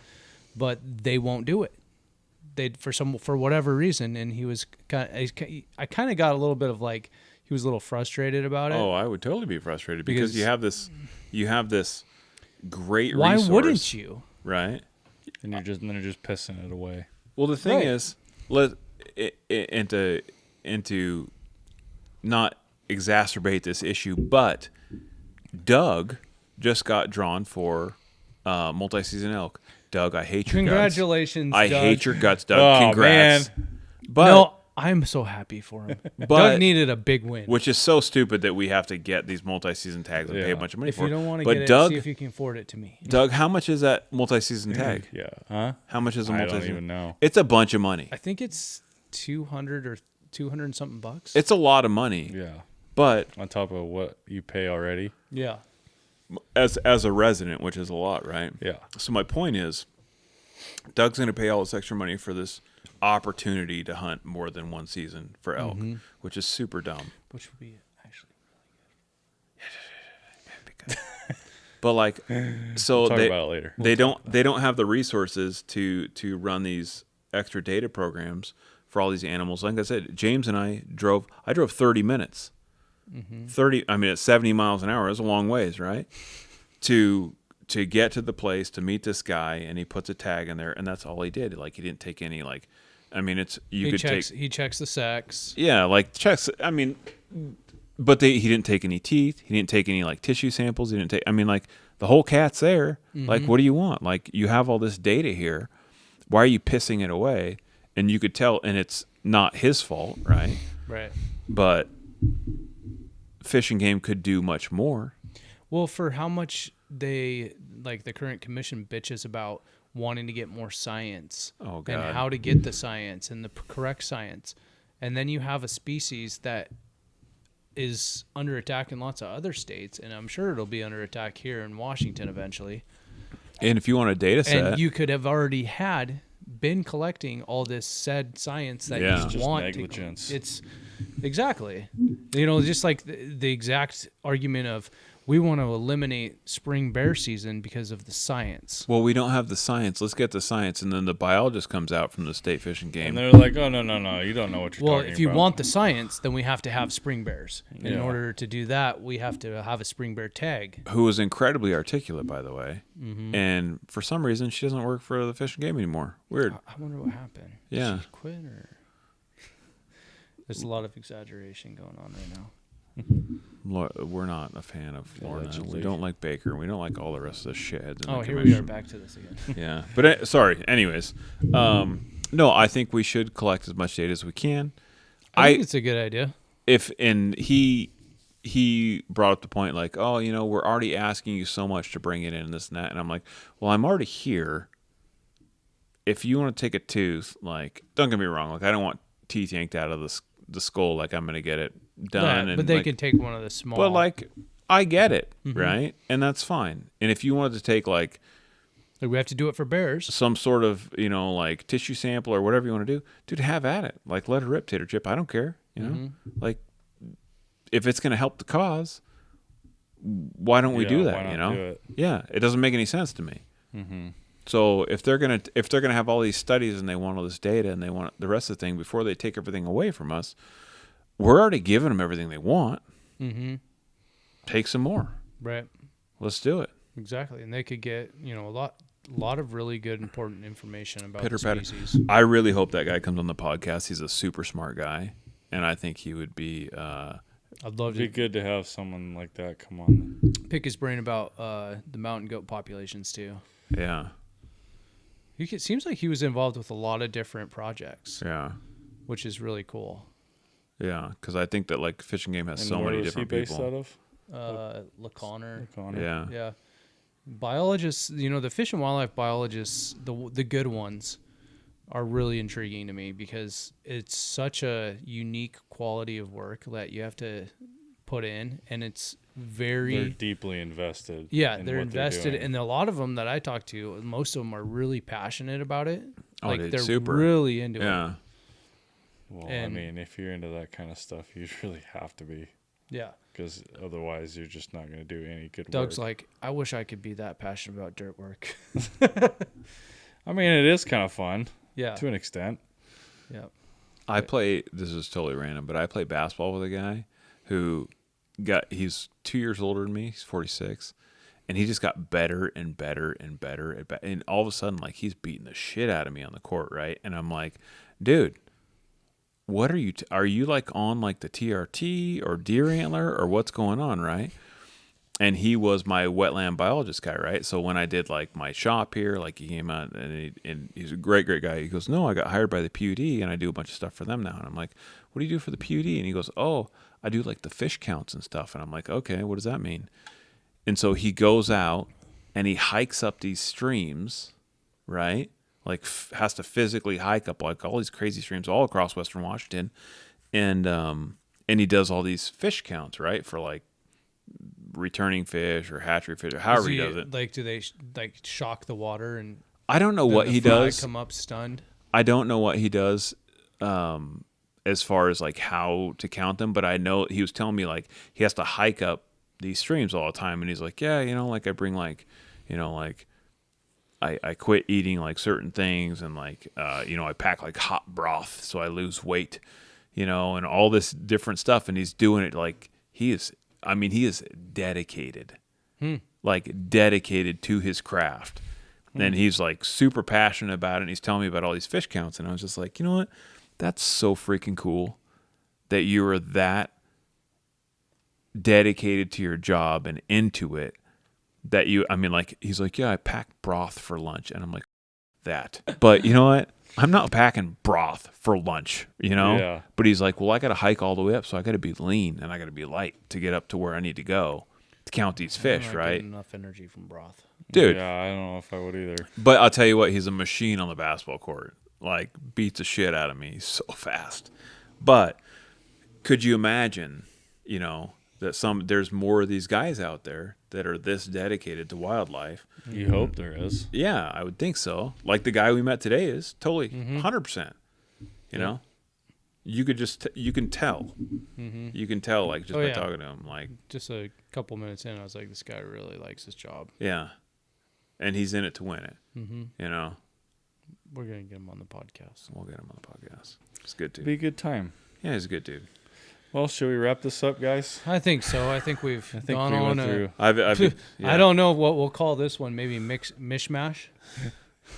but they won't do it. For whatever reason, and he was I kind of got a little bit of like he was a little frustrated about it. Oh, I would totally be frustrated because you have this great why resource. wouldn't you? Right? And then you're just pissing it away. Well, the thing Right. is, into not exacerbate this issue, but Doug just got drawn for multi-season elk. Doug, I hate your Congratulations, guts. I Doug. hate your guts, Doug. Oh, Congrats. man. But No, I'm so happy for him. Doug needed a big win. which is so stupid that we have to get these multi-season tags and pay a bunch of money If for. you don't want to But get Doug, it, see if you can afford it to me. Doug, how much is that multi-season tag? Yeah. Huh? How much is a I multi-season? don't even know. It's a bunch of money. I think it's 200 or 200 and something bucks. It's a lot of money. Yeah. But On top of what you pay already. Yeah. as a resident, which is a lot, right? Yeah. So my point is, Doug's going to pay all this extra money for this opportunity to hunt more than one season for elk, which is super dumb. Which would be actually But like, so We'll talk they about it later. they don't have the resources to run these extra data programs for all these animals. Like I said, James and I drove 30 minutes. 30. I mean, at 70 miles an hour is a long ways, right? To get to the place to meet this guy, and he puts a tag in there, and that's all he did. Like, he didn't take any he checks the sex. Yeah, like checks. I mean, but he didn't take any teeth. He didn't take any like tissue samples. He didn't take. I mean, like the whole cat's there. Like, what do you want? Like, you have all this data here. Why are you pissing it away? And you could tell, and it's not his fault, right? Right. But Fish and Game could do much more. Well, for how much the current commission bitches about wanting to get more science Oh, and God. how to get the science and the correct science. And then you have a species that is under attack in lots of other states, and I'm sure it'll be under attack here in Washington eventually. And if you want a data set, And you could have already been collecting all this said science that Yeah. you It's just want negligence. It's exactly, just like the exact argument of we want to eliminate spring bear season because of the science. well, we don't have the science. Let's get the science, and then the biologist comes out from the state Fish and Game. And they're like, oh, no, you don't know what you're Well, talking about. if you want the science, then we have to have spring bears. In Yeah. order to do that, we have to have a spring bear tag. Who was incredibly articulate, by the way. And for some reason, she doesn't work for the Fish and Game anymore. Weird. I wonder what happened. Did Yeah. she quit or? There's a lot of exaggeration going on right now. We're not a fan of Lorna. Allegedly. We don't like Baker. We don't like all the rest of the shitheads. In Oh, the here we commission. are back to this again. Yeah, but sorry. Anyways, no, I think we should collect as much data as we can. I think it's a good idea. He brought up the point like, oh, we're already asking you so much to bring it in and this and that, and I'm like, well, I'm already here. If you want to take a tooth, like, don't get me wrong, like, I don't want teeth yanked out of the skull, like I'm gonna get it done. Yeah, and but they like, could take one of the small. but like, I get it, right? And that's fine. And if you wanted to take like we have to do it for bears. some sort of, like tissue sample or whatever you want to do, dude, have at it. Like, let it rip, Tater Chip. I don't care. Like, if it's going to help the cause, why don't we Yeah, do why that? not do it? Yeah, it doesn't make any sense to me. So if they're gonna have all these studies and they want all this data and they want the rest of the thing before they take everything away from us, we're already giving them everything they want. Take some more. Right. Let's do it. Exactly, and they could get a lot of really good important information about Pitter the patter. species. I really hope that guy comes on the podcast. He's a super smart guy, and I think he would be. I'd love It'd be to good to have someone like that come on. pick his brain about the mountain goat populations too. Yeah, Seems like he was involved with a lot of different projects, yeah, which is really cool. yeah. Because I think that like Fishing Game has And so where many was different he based people. out of? LaConner. Connor. Yeah, Yeah. Biologists, the fish and wildlife biologists, the good ones are really intriguing to me because it's such a unique quality of work that you have to put in, and it's They're very deeply invested. they're in what invested, doing. and a lot of them that I talk to, most of them are really passionate about it. Oh, Like dude, they're super. really into it. yeah. Well, and- I mean, if you're into that kind of stuff, you really have to be, Yeah. because otherwise you're just not going to do any good Doug's work. like, I wish I could be that passionate about dirt work. I mean, it is kind of fun Yeah. to an extent. Yeah. I play. This is totally random, but I play basketball with a guy who he's 2 years older than me. He's 46, and he just got better and better and better and all of a sudden, like, he's beating the shit out of me on the court, right? And I'm like, dude, what are you? Are you like on like the TRT or deer antler or what's going on, right? And he was my wetland biologist guy, right? So when I did like my shop here, like he came out and he's a great guy. He goes, no, I got hired by the PUD and I do a bunch of stuff for them now. And I'm like, what do you do for the PUD? And he goes, oh, I do like the fish counts and stuff. And I'm like, okay, what does that mean? And so he goes out and he hikes up these streams, right? Like has to physically hike up like all these crazy streams all across Western Washington. And he does all these fish counts, right? For like returning fish or hatchery fish or however he does it. Like, do they like shock the water and I don't know then what the he fry does. come up stunned? I don't know what he does as far as like how to count them, but I know he was telling me like he has to hike up these streams all the time, and he's like, yeah, like I bring like, like I quit eating like certain things, and like I pack like hot broth so I lose weight, and all this different stuff, and he's doing it like he is dedicated. Like dedicated to his craft. And he's like super passionate about it, and he's telling me about all these fish counts, and I was just like, you know what? That's so freaking cool that you are that dedicated to your job and into it that he's like, yeah, I pack broth for lunch, and I'm like, that. But you know what? I'm not packing broth for lunch, Yeah. But he's like, well, I got to hike all the way up, so I got to be lean and I got to be light to get up to where I need to go to count these fish, I don't right? get enough energy from broth. Dude. Yeah, I don't know if I would either. But I'll tell you what, he's a machine on the basketball court. Like, beats the shit out of me. He's so fast. But could you imagine, that there's more of these guys out there that are this dedicated to wildlife? You hope there is. Yeah, I would think so. Like the guy we met today is totally 100%. You know? You could you can tell. You can tell, like, just by talking to him. Like, Just a couple minutes in, I was like, this guy really likes his job. yeah. And he's in it to win it. We're going to get him on the podcast. We'll get him on the podcast. He's a good dude. Be a good time. Yeah, he's a good dude. Well, should we wrap this up, guys? I think so. I think we've I think gone we on went through. I don't know what we'll call this one. Maybe mishmash.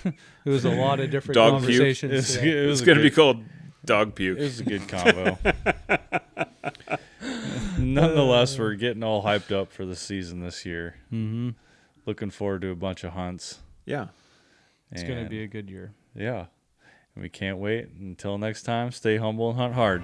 It was a lot of different Dog puke. conversations. today. It's going to be called dog puke. It was a good combo. Nonetheless, we're getting all hyped up for the season this year. Mm-hmm. Looking forward to a bunch of hunts. Yeah. It's going to be a good year. Yeah. And we can't wait. Until next time, stay humble and hunt hard.